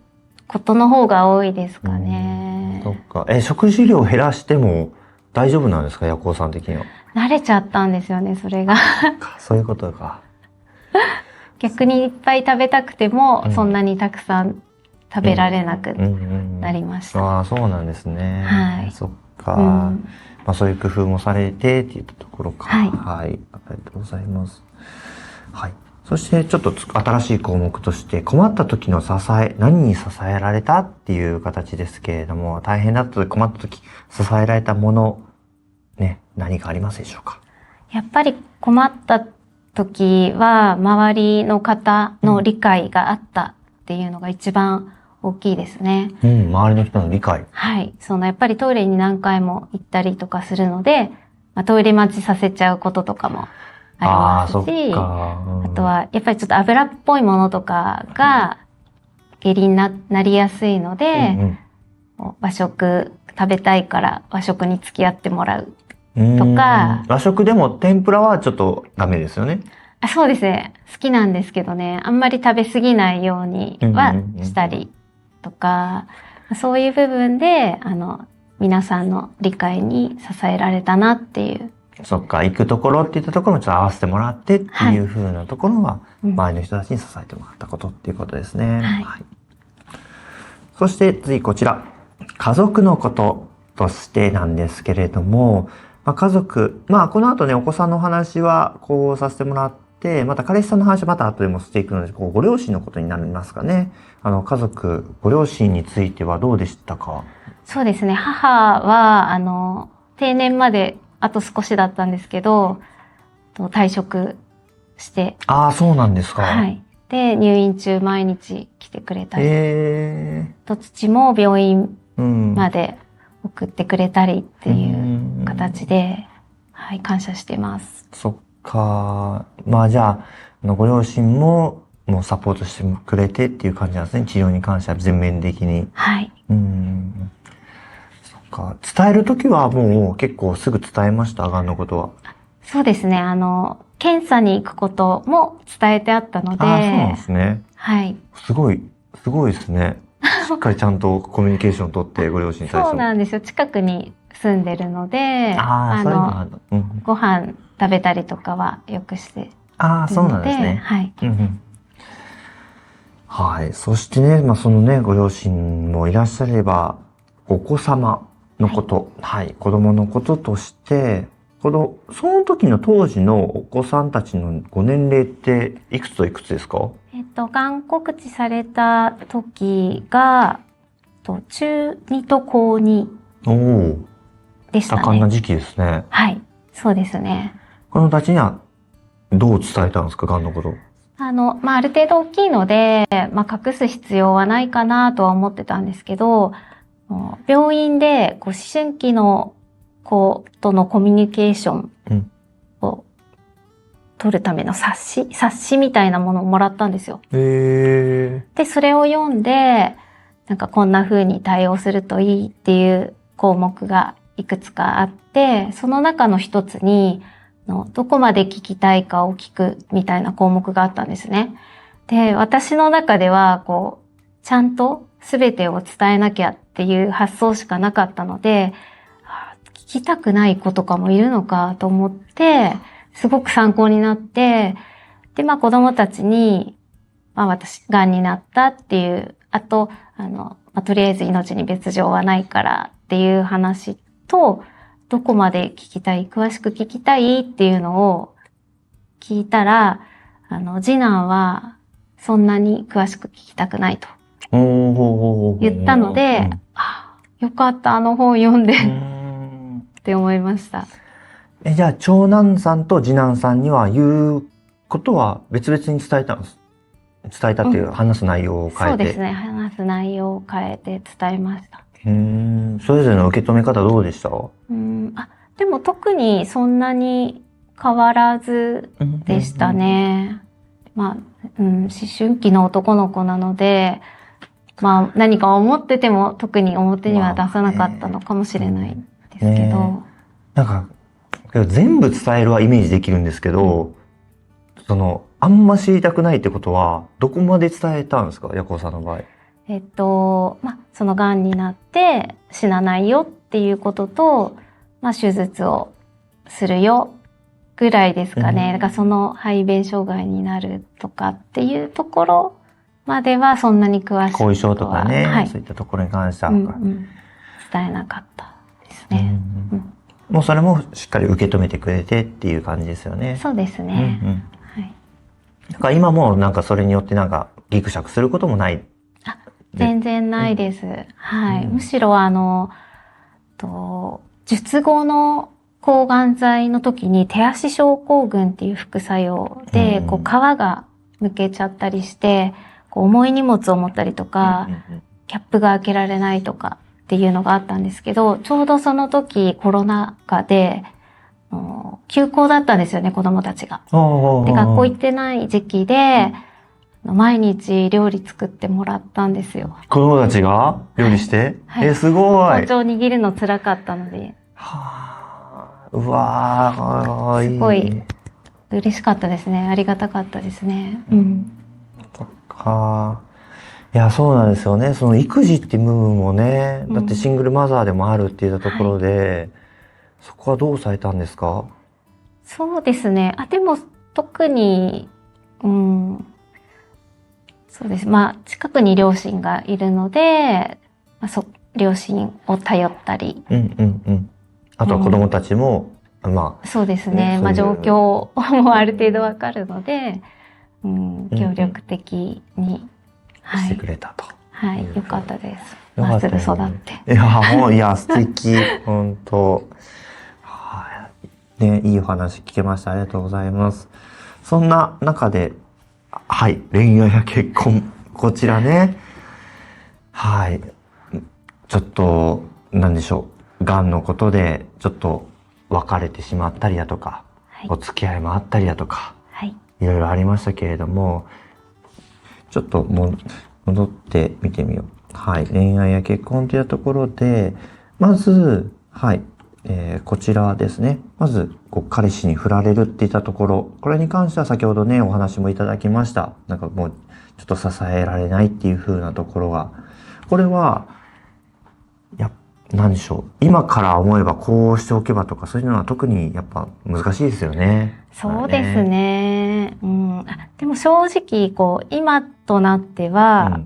ことの方が多いですかね。そっか。食事量を減らしても大丈夫なんですか？ヤコウさん的には。慣れちゃったんですよね、それが。そういうことか。逆にいっぱい食べたくても、そんなにたくさん食べられなくうんうんなりました。ああ、そうなんですね。はい。そっか。うんまあそういう工夫もされてっていったところか。はいはい。ありがとうございます。はい。そしてちょっと新しい項目として、困った時の支え、何に支えられたっていう形ですけれども、大変だった時、困った時、支えられたもの、ね、何かありますでしょうか？やっぱり困った時は、周りの方の理解があったっていうのが一番大きいですね。うん、周りの人の理解。はい。やっぱりトイレに何回も行ったりとかするので、トイレ待ちさせちゃうこととかもありますそっし、か。あとは、やっぱりちょっと油っぽいものとかが下痢になりやすいので、和食食べたいから和食に付き合ってもらうとか。和食でも天ぷらはちょっとダメですよね。そうですね。好きなんですけどね、あんまり食べ過ぎないようにはしたりとか、そういう部分で、皆さんの理解に支えられたなっていう。そっか、行くところっていったところもちょっと合わせてもらってっていう風なところは、周りの人たちに支えてもらったことっていうことですね。はい。そして次こちら。家族のこととしてなんですけれども、家族、この後ね、お子さんのお話はこうさせてもらって、また彼氏さんの話はまた後でもしていくので、ご両親のことになりますかね。家族、ご両親についてはどうでしたか？そうですね。母は、定年まであと少しだったんですけど、退職して。ああ、そうなんですか。はい。で、入院中毎日来てくれたり。父も病院まで送ってくれたりっていう形で、はい、感謝してます。そっか。じゃあ、ご両親も、もうサポートしてくれてっていう感じなんですね。治療に関しては全面的に。はい。そっか。伝えるときはもう結構すぐ伝えました、がんのことは。そうですね。検査に行くことも伝えてあったので。そうなんですね。はい。すごいですね。しっかりちゃんとコミュニケーションを取ってご両親に対して。そうなんですよ。近くに住んでるので、ご飯食べたりとかはよくしてるので。そうなんですね。はい。はい。そしてね、そのね、ご両親もいらっしゃれば、お子様のこと、はい、子供のこととして、その時の当時のお子さんたちのご年齢っていくつといくつですか？がん告知された時が、中2と高2でしたね。多感な時期ですね。はい。そうですね。子供たちにはどう伝えたんですか、がんのこと。ある程度大きいので、隠す必要はないかなとは思ってたんですけど、病院で思春期の子とのコミュニケーションを取るための冊子みたいなものをもらったんですよ。で、それを読んで、こんな風に対応するといいっていう項目がいくつかあって、その中の一つに、どこまで聞きたいかを聞くみたいな項目があったんですね。で、私の中では、ちゃんと全てを伝えなきゃっていう発想しかなかったので、聞きたくない子とかもいるのかと思って、すごく参考になって、で、子供たちに、私、癌になったっていう、あと、とりあえず命に別状はないからっていう話と、どこまで聞きたい、詳しく聞きたいっていうのを聞いたら、次男はそんなに詳しく聞きたくないと言ったので、よかった、あの本読んでって思いました。じゃあ、長男さんと次男さんには言うことは別々に伝えたんです。伝えたっていう、話す内容を変えて。そうですね。話す内容を変えて伝えました。それぞれの受け止め方どうでした？でも特にそんなに変わらずでしたね。思春期の男の子なので、何か思ってても特に表には出さなかったのかもしれないですけど。全部伝えるはイメージできるんですけど、あんま知りたくないってことは、どこまで伝えたんですか、ヤコさんの場合。その癌になって死なないよっていうことと、手術をするよぐらいですかね。だからその排便障害になるとかっていうところまではそんなに詳しくは。後遺症とかね、はい、そういったところに関しては、伝えなかったですね。もうそれもしっかり受け止めてくれてっていう感じですよね。そうですね。はい。だから今もなんかそれによってなんかギクシャクすることもない。全然ないです。はい。むしろ術後の抗がん剤の時に手足症候群っていう副作用で、こう皮がむけちゃったりして、こう重い荷物を持ったりとか、キャップが開けられないとかっていうのがあったんですけど、ちょうどその時コロナ禍で、休校だったんですよね、子供たちが。で、学校行ってない時期で、毎日料理作ってもらったんですよ。子供たちが料理して、はい、すごい。包丁握るの辛かったので。うわー、すごい嬉しかったですね。ありがたかったですね。そっか。いや、そうなんですよね。その育児っていう部分もね、だってシングルマザーでもあるって言ったところで、そこはどうされたんですか？そうですね。でも特に、そうです。近くに両親がいるので、両親を頼ったり。あとは子供たちも、そうですね。状況もある程度わかるので、協力的に、してくれたと。はい、よかったです。まっすぐ育って。いや、素敵。本当。ね、いいお話聞けました。ありがとうございます。そんな中で、はい、恋愛や結婚、こちらね。はい。ちょっと、なんでしょう。癌のことで、ちょっと別れてしまったりだとか、お付き合いもあったりだとか、いろいろありましたけれども、ちょっと戻って見てみよう。はい。恋愛や結婚というところで、まず、はい。こちらですね。まず、彼氏に振られるっていったところ。これに関しては先ほどね、お話もいただきました。なんかもう、ちょっと支えられないっていう風なところが。これは、何でしょう。今から思えばこうしておけばとか、そういうのは特にやっぱ難しいですよね。そうですね。でも正直、今となっては、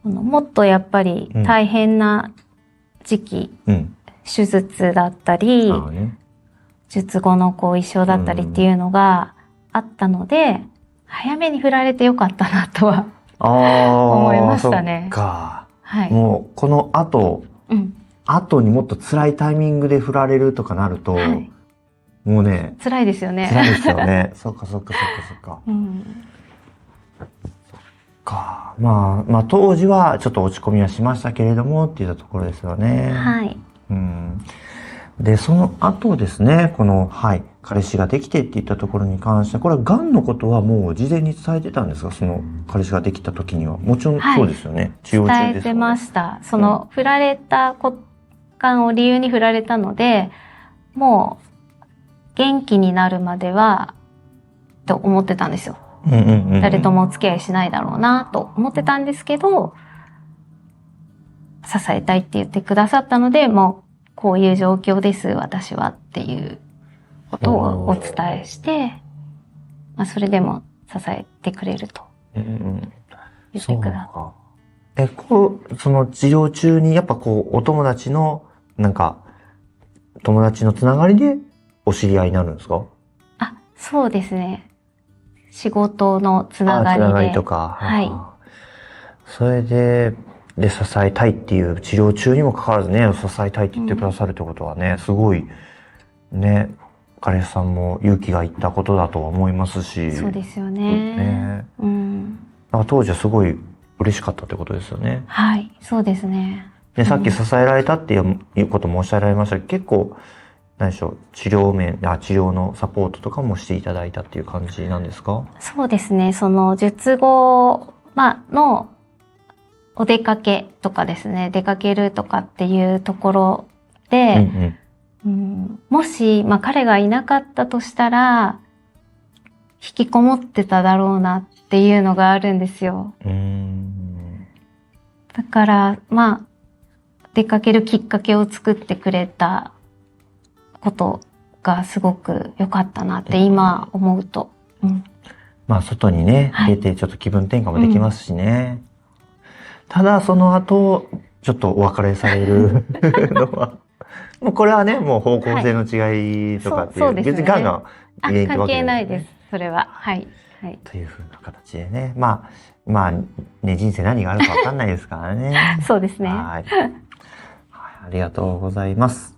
もっとやっぱり大変な時期、手術だったり、術後の後遺症だったりっていうのがあったので、早めに振られてよかったなとは思いましたね。そっか。はい。もうこの後にもっと辛いタイミングで振られるとかなると、もうね。辛いですよね。辛いですよね。そっか。そっか。当時はちょっと落ち込みはしましたけれどもっていうところですよね。はい。で、その後ですね、彼氏ができてっていったところに関して、これは癌のことはもう事前に伝えてたんですか？その彼氏ができた時には。もちろんそうですよね。治療中ですよね。伝えてました。振られた癌を理由に振られたので、もう元気になるまでは、と思ってたんですよ。誰ともお付き合いしないだろうなと思ってたんですけど、支えたいって言ってくださったので、もうこういう状況です、私はっていうことをお伝えして、それでも支えてくれると言ってくださった。その治療中にやっぱお友達の友達のつながりでお知り合いになるんですか？そうですね。仕事のつながりで。つながりとか。はい。それで支えたいっていう、治療中にもかかわらずね、支えたいって言ってくださるってことはね、すごい、ね、彼氏さんも勇気がいったことだと思いますし。そうですよね。当時はすごい嬉しかったってことですよね。はい、そうですね。で、さっき支えられたっていうこともおっしゃられましたけど、結構、何でしょう、治療のサポートとかもしていただいたっていう感じなんですか？そうですね。術後、のお出かけとかですね、出かけるとかっていうところで、もし、彼がいなかったとしたら、引きこもってただろうなっていうのがあるんですよ。だから、出かけるきっかけを作ってくれたことがすごく良かったなって今思うと。まあ外にね、はい出てちょっと気分転換もできますしね。ただその後、ちょっとお別れされるのは、もうこれはね、もう方向性の違いとかっていう、そうですね。別にガンガンあ、原因ってわ関係けじゃないです。それは。はい。はい。というふうな形でね。まあね、人生何があるかわかんないですからね。そうですね。はい。はい。ありがとうございます。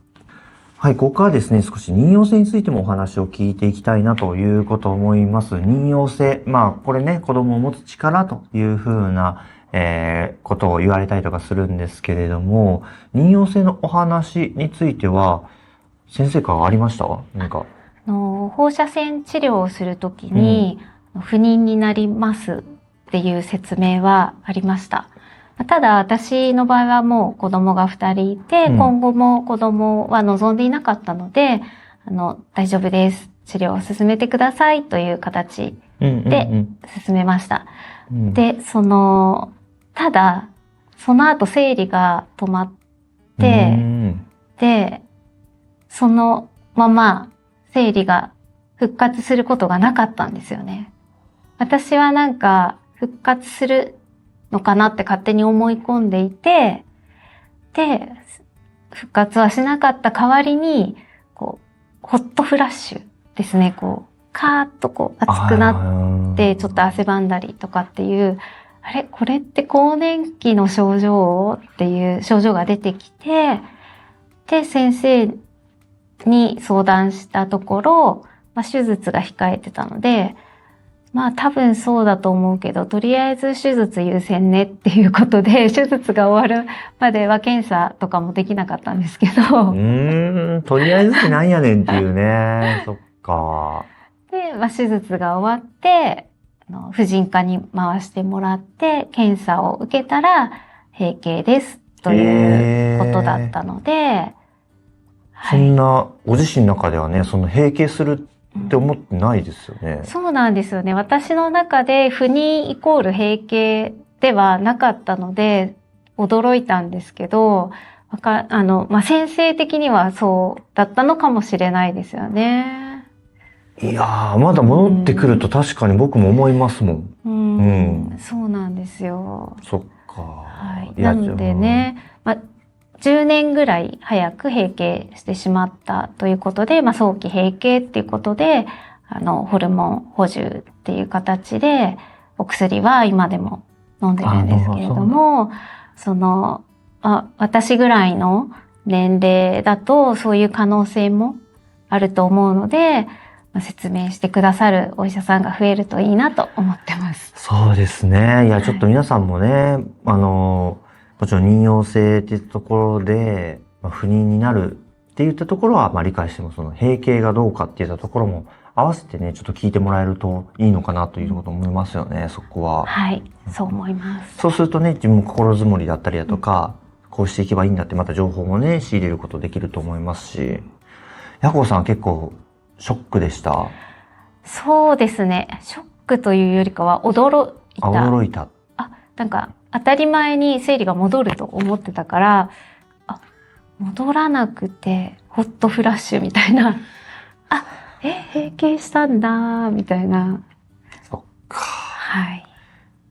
はい、ここからですね、少し妊用性についてもお話を聞いていきたいなということを思います。妊用性。まあ、これね、子供を持つ力というふうな、ことを言われたりとかするんですけれども、妊用性のお話については、先生からありました？なんか。放射線治療をするときに、不妊になりますっていう説明はありました。ただ私の場合はもう子供が2人いて、今後も子供は望んでいなかったので、大丈夫です。治療を進めてくださいという形で進めました。で、ただ、その後生理が止まって、で、そのまま生理が復活することがなかったんですよね。私はなんか復活するのかなって勝手に思い込んでいて、で、復活はしなかった代わりに、こう、ホットフラッシュですね、こう、カーッとこう熱くなって、ちょっと汗ばんだりとかっていう、あれこれって更年期の症状っていう症状が出てきて、で、先生に相談したところ、手術が控えてたので、多分そうだと思うけど、とりあえず手術優先ねっていうことで、手術が終わるまでは検査とかもできなかったんですけど。とりあえずってなんやねんっていうね。そっか。で、手術が終わって、婦人科に回してもらって、検査を受けたら、閉経ですということだったので、そんな、ご自身の中ではね、その閉経するって思ってないですよね。そうなんですよね。私の中で不妊イコール閉経ではなかったので、驚いたんですけど、先生的にはそうだったのかもしれないですよね。いやー、まだ戻ってくると確かに僕も思いますもん。そうなんですよ。そっか。はい。なのでね、10年ぐらい早く閉経してしまったということで、早期閉経っていうことで、ホルモン補充っていう形で、お薬は今でも飲んでるんですけれども、私ぐらいの年齢だとそういう可能性もあると思うので、説明してくださるお医者さんが増えるといいなと思ってます。そうですね。いや、ちょっと皆さんもね、もちろん妊用性っていったところで、不妊になるっていったところは理解しても、その閉経がどうかっていったところも合わせてね、ちょっと聞いてもらえるといいのかなということ思いますよね、そこは。はい、そう思います。そうするとね、自分も心づもりだったりだとか、こうしていけばいいんだってまた情報もね、仕入れることできると思いますし、ヤコウさんは結構ショックでした？そうですね。ショックというよりかは驚いた。驚いた。なんか当たり前に生理が戻ると思ってたから、戻らなくてホットフラッシュみたいな。閉経したんだみたいな。そっか。はい。い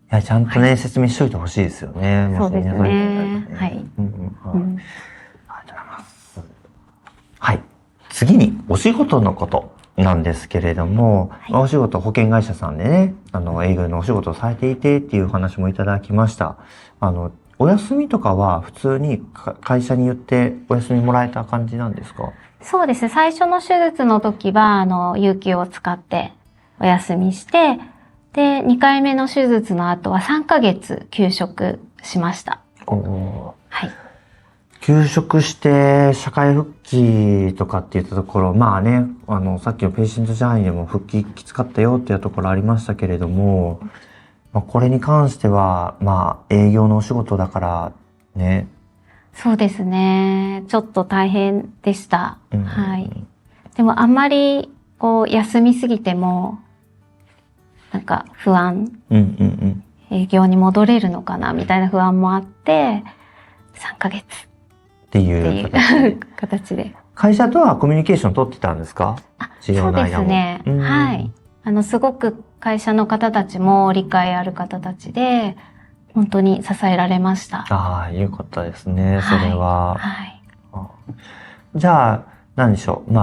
や、ちゃんとね、説明しといてほしいですよね。そうですね。はい。ありがとうございます。はい。次に、お仕事のことなんですけれども、お仕事、保険会社さんでね、営業のお仕事をされていてっていう話もいただきました。お休みとかは普通に会社に言ってお休みもらえた感じなんですか？そうですね。最初の手術の時は、有給を使ってお休みして、で、2回目の手術の後は3ヶ月休職しました。はい。休職して社会復帰とかって言ったところ、さっきのペーシェントジャーニーでも復帰きつかったよっていうところありましたけれども、これに関しては、営業のお仕事だからね。そうですね。ちょっと大変でした。はい。でもあんまり、休みすぎても、なんか不安。営業に戻れるのかなみたいな不安もあって、3ヶ月。っていう形で。会社とはコミュニケーション取ってたんですか？そうですね。はい。すごく会社の方たちも理解ある方たちで、本当に支えられました。ああ、よかったですね、それは。はい。じゃあ、何でしょう。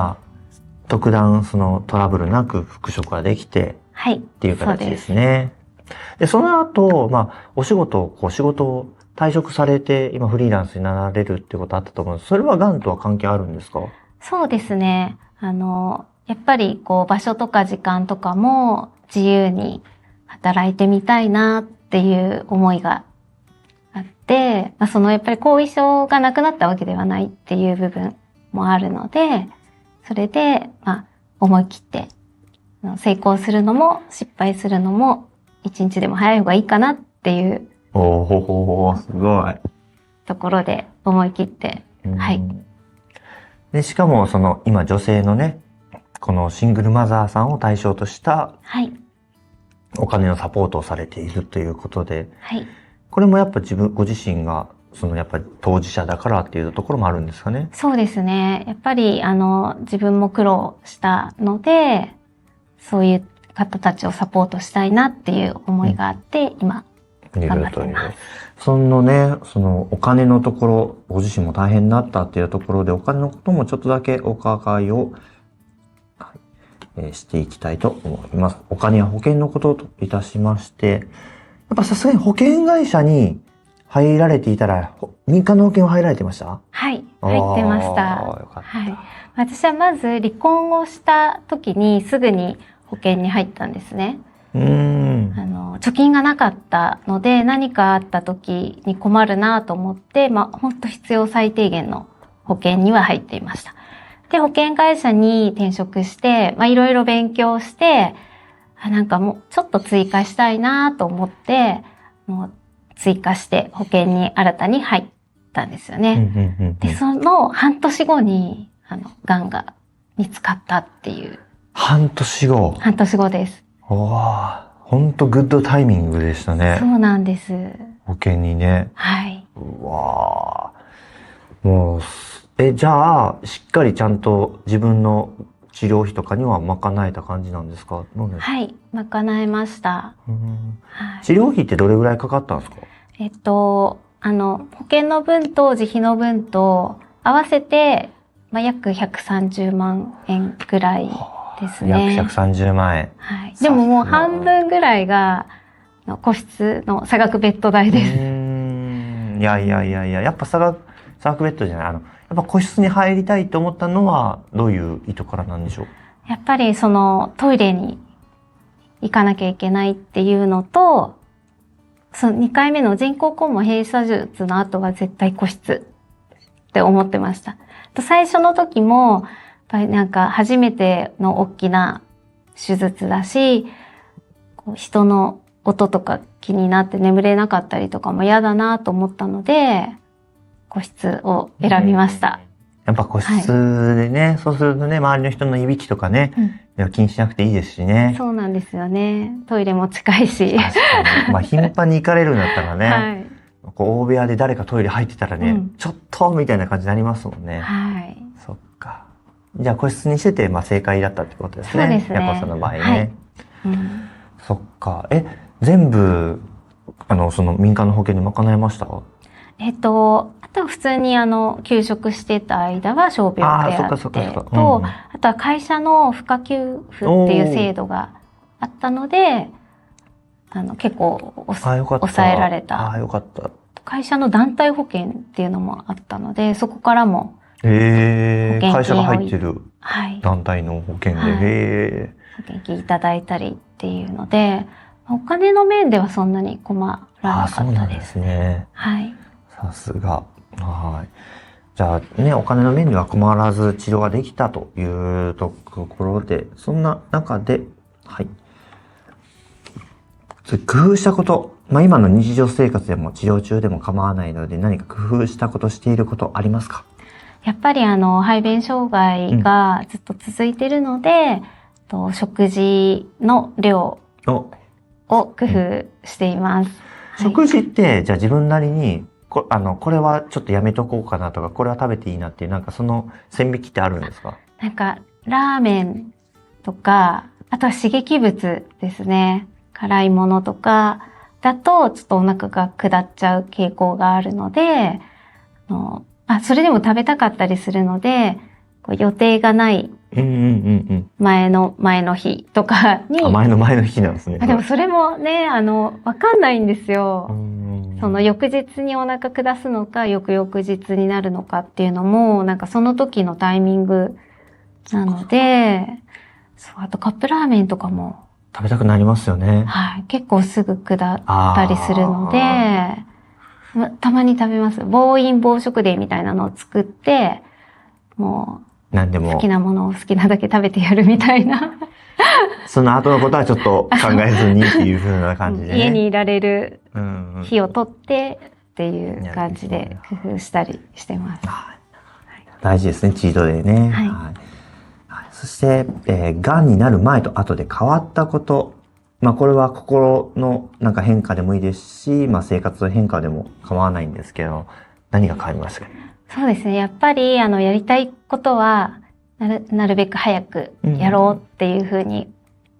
特段そのトラブルなく復職ができて、はい。っていう形ですね。で、その後、仕事を退職されて、今フリーランスになられるってことあったと思うんです。それはがんとは関係あるんですか？そうですね。やっぱり場所とか時間とかも自由に働いてみたいなっていう思いがあって、やっぱり後遺症がなくなったわけではないっていう部分もあるので、それで、思い切って成功するのも失敗するのも一日でも早い方がいいかなっていうすごい。ところで思い切って、はい。で、しかも今女性のね、このシングルマザーさんを対象とした、お金のサポートをされているということで、はい。これもやっぱご自身がやっぱり当事者だからっていうところもあるんですかね。そうですね。やっぱり自分も苦労したので、そういう方たちをサポートしたいなっていう思いがあって、今頑張ってます。お金のところ、ご自身も大変になったっていうところで、お金のこともちょっとだけお伺いを、していきたいと思います。お金や保険のことといたしまして、やっぱさすがに保険会社に入られていたら、民間の保険を入られてました？はい、入ってました。よかった。はい。私はまず離婚をした時にすぐに保険に入ったんですね。貯金がなかったので何かあった時に困るなと思って、本当必要最低限の保険には入っていました。で、保険会社に転職して、いろいろ勉強して、もうちょっと追加したいなと思って、もう追加して保険に新たに入ったんですよね。で、その半年後に、癌が見つかったっていう。半年後？半年後です。ほんとグッドタイミングでしたね。そうなんです。保険にね。はい。もう、じゃあ、しっかりちゃんと自分の治療費とかには賄えた感じなんですか？はい、賄えました。治療費ってどれぐらいかかったんですか？保険の分と自費の分と合わせて、約130万円ぐらいですね。約130万円。はい。でももう半分ぐらいが個室の差額ベッド代です。やっぱ差額ベッドじゃない。やっぱ個室に入りたいと思ったのはどういう意図からなんでしょう？やっぱりトイレに行かなきゃいけないっていうのと、その2回目の人工肛門閉鎖術の後は絶対個室って思ってました。最初の時も、やっぱり初めての大きな手術だし、人の音とか気になって眠れなかったりとかも嫌だなと思ったので、個室を選びました。やっぱ個室でね、そうするとね、周りの人のいびきとかね、気にしなくていいですしね。そうなんですよね。トイレも近いし。確かに。頻繁に行かれるんだったらね、大部屋で誰かトイレ入ってたらね、ちょっとみたいな感じになりますもんね。はい。そっか。じゃあ個室にしてて、正解だったってことですね。そうですね。ヤコさんの場合ね。そっか。全部、民間の保険に賄えました？あとは普通に休職してた間は傷病手当と、あとは会社の賦課給付っていう制度があったので、結構抑えられた。よかった。会社の団体保険っていうのもあったので、そこからも会社が入ってる団体の保険で、保険金いただいたりっていうので、お金の面ではそんなに困らなかったです。そうなんですね。はい。さすが。はい。じゃあね、お金の面では困らず治療ができたというところで、そんな中で、はい。工夫したこと、今の日常生活でも治療中でも構わないので、何か工夫したこと、していることありますか？やっぱり排便障害がずっと続いているので、食事の量を工夫しています。食事って、じゃあ自分なりに、これはちょっとやめとこうかなとか、これは食べていいなっていう、その線引きってあるんですか？ラーメンとか、あとは刺激物ですね。辛いものとかだとちょっとお腹が下っちゃう傾向があるので、それでも食べたかったりするので、こう予定がない前の日とかに。前の日なんですね。でもそれもね、わかんないんですよ。その翌日にお腹下すのか、翌々日になるのかっていうのも、なんかその時のタイミングなので、そう、あとカップラーメンとかも。食べたくなりますよね。はい。結構すぐ下ったりするので、たまに食べます。暴飲暴食デーみたいなのを作って、もう、何でも好きなものを好きなだけ食べてやるみたいな。その後のことはちょっと考えずにっていう風な感じで、ね。家にいられる日を取ってっていう感じで工夫したりしてます。大事ですね、チートデーね。はいはい、そして、癌になる前と後で変わったこと。これは心のなんか変化でもいいですし、生活の変化でも構わないんですけど、何が変わりましたか？そうですね。やっぱり、やりたいことは、なるべく早くやろうっていうふうに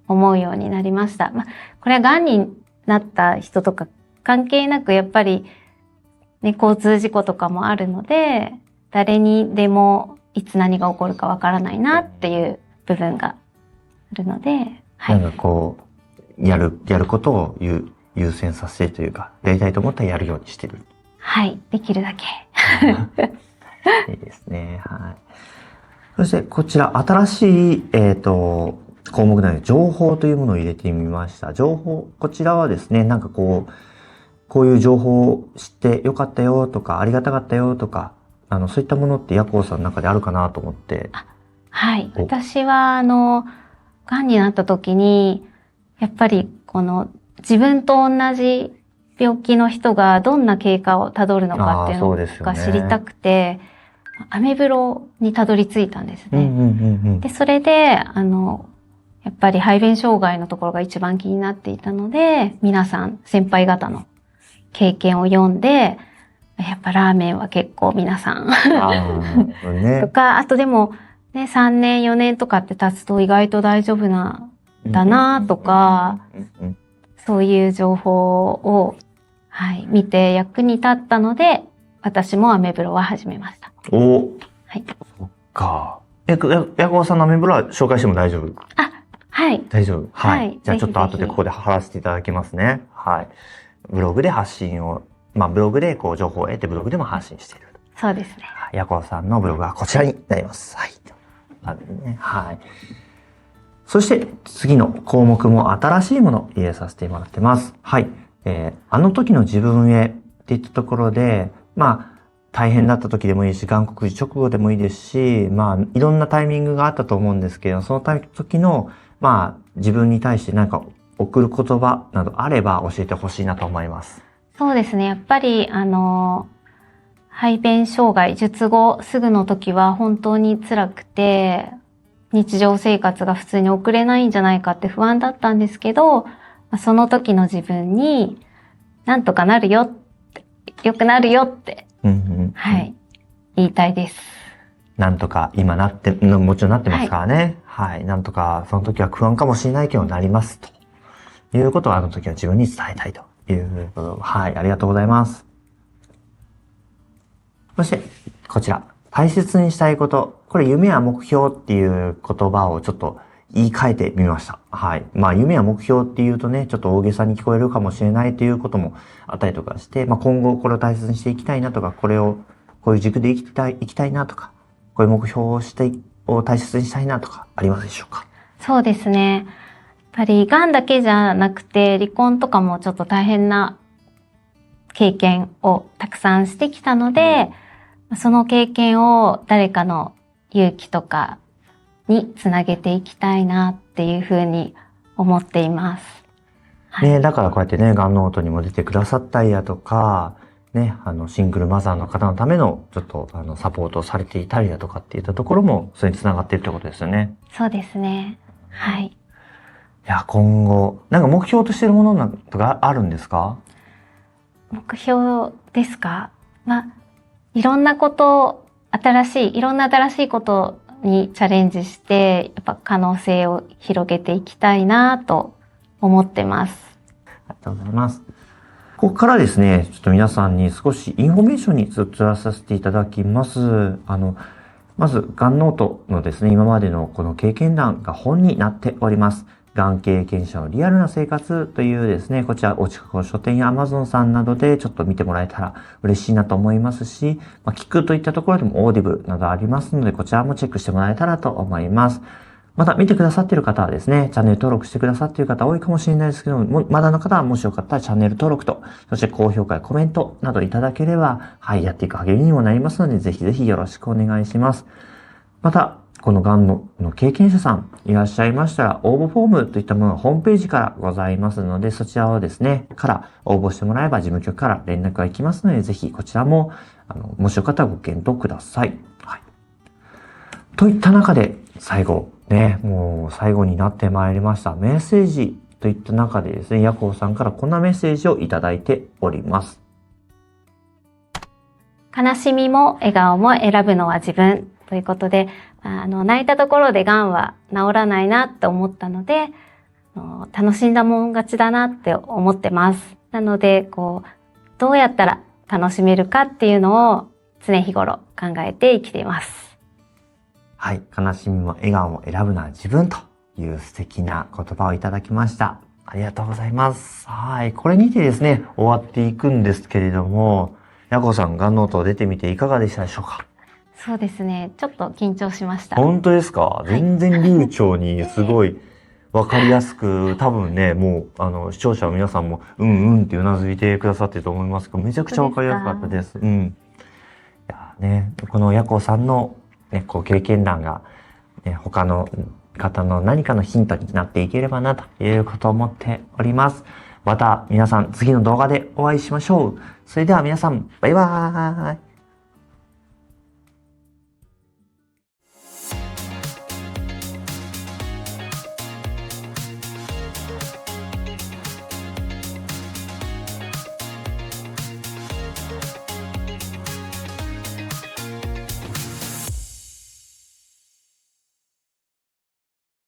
思うようになりました。これは癌になった人とか関係なく、やっぱり、ね、交通事故とかもあるので、誰にでもいつ何が起こるかわからないなっていう部分があるので、はい。なんかこう、やることを優先させてというか、やりたいと思ったらやるようにしてる。はい。できるだけ。いいですね。はい。そして、こちら、新しい、項目なので、情報というものを入れてみました。情報、こちらはですね、なんかこういう情報を知ってよかったよとか、ありがたかったよとか、そういったものってヤコウさんの中であるかなと思って。はい。私は、癌になった時に、やっぱり、自分と同じ病気の人がどんな経過をたどるのかっていうのが知りたくて、アメブロにたどり着いたんですね。で、それで、やっぱり排便障害のところが一番気になっていたので、皆さん、先輩方の経験を読んで、やっぱラーメンは結構皆さんとか、あとでも、ね、3年4年とかって経つと意外と大丈夫だなとか、そういう情報を、はい、見て役に立ったので、私もアメブロは始めました。はい。そっか。ヤコウさんのアメブロは紹介しても大丈夫？はい。大丈夫。はい。じゃあちょっと後でここで貼らせていただきますね。はい。ブログで発信を、ブログでこう情報を得てブログでも発信している。そうですね。ヤコウさんのブログはこちらになります。はい。はい。そして次の項目も新しいものを入れさせてもらってます。はい。あの時の自分へっていったところで、大変だった時でもいいし、がん告知直後でもいいですし、いろんなタイミングがあったと思うんですけど、その時の、自分に対して何か送る言葉などあれば教えてほしいなと思います。そうですね。やっぱり、排便障害、術後すぐの時は本当に辛くて、日常生活が普通に送れないんじゃないかって不安だったんですけど、その時の自分に、なんとかなるよって、良くなるよって、はい、言いたいです。なんとか今もちろんなってますからね。はい。なんとかその時は不安かもしれないけどなりますということをあの時は自分に伝えたいということ。はい。ありがとうございます。そして、こちら。大切にしたいこと。これ、夢や目標っていう言葉をちょっと言い換えてみました。はい。夢や目標っていうとね、ちょっと大げさに聞こえるかもしれないということもあったりとかして、今後これを大切にしていきたいなとか、こういう軸で生きたいなとか、こういう目標を大切にしたいなとか、ありますでしょうか？そうですね。やっぱり、がんだけじゃなくて、離婚とかもちょっと大変な経験をたくさんしてきたので、その経験を誰かの勇気とかにつなげていきたいなっていうふうに思っています。ね、だからこうやってね、がんノートにも出てくださったりだとか、ね、シングルマザーの方のためのちょっとサポートをされていたりだとかっていったところもそれにつながっているってことですよね。そうですね。はい。いや、今後、なんか目標としているものとかあるんですか？目標ですか？いろんな新しいことにチャレンジして、やっぱ可能性を広げていきたいなと思ってます。ありがとうございます。ここからですね、ちょっと皆さんに少しインフォメーションに移らさせていただきます。まず、がんノートのですね、今までのこの経験談が本になっております。がん経験者のリアルな生活というですね、こちらお近くの書店や Amazon さんなどでちょっと見てもらえたら嬉しいなと思いますし、聞くといったところでもオーディブルなどありますので、こちらもチェックしてもらえたらと思います。また見てくださっている方はですね、チャンネル登録してくださっている方多いかもしれないですけども、まだの方はもしよかったらチャンネル登録と、そして高評価やコメントなどいただければ、はい、やっていく励みにもなりますので、ぜひぜひよろしくお願いします。また、このがんの経験者さんいらっしゃいましたら、応募フォームといったものがホームページからございますので、そちらをですね、から応募してもらえば事務局から連絡が行きますので、ぜひこちらも、もしよかったらご検討ください。はい。といった中で、最後、ね、もう最後になってまいりました。メッセージといった中でですね、ヤコウさんからこんなメッセージをいただいております。悲しみも笑顔も選ぶのは自分ということで、泣いたところでがんは治らないなって思ったので、楽しんだもん勝ちだなって思ってます。なので、どうやったら楽しめるかっていうのを常日頃考えて生きています。はい。悲しみも笑顔も選ぶのは自分という素敵な言葉をいただきました。ありがとうございます。はい。これにてですね、終わっていくんですけれども、ヤコウさん、がんノート出てみていかがでしたでしょうか？そうですね。ちょっと緊張しました。本当ですか？全然流暢にすごいわかりやすく、多分ね、もう、視聴者の皆さんも、うんうんってうなずいてくださってると思いますけど、めちゃくちゃわかりやすかったです。うん。いやね、このヤコウさんのね、経験談が、ね、他の方の何かのヒントになっていければなということを思っております。また皆さん次の動画でお会いしましょう。それでは皆さん、バイバーイ。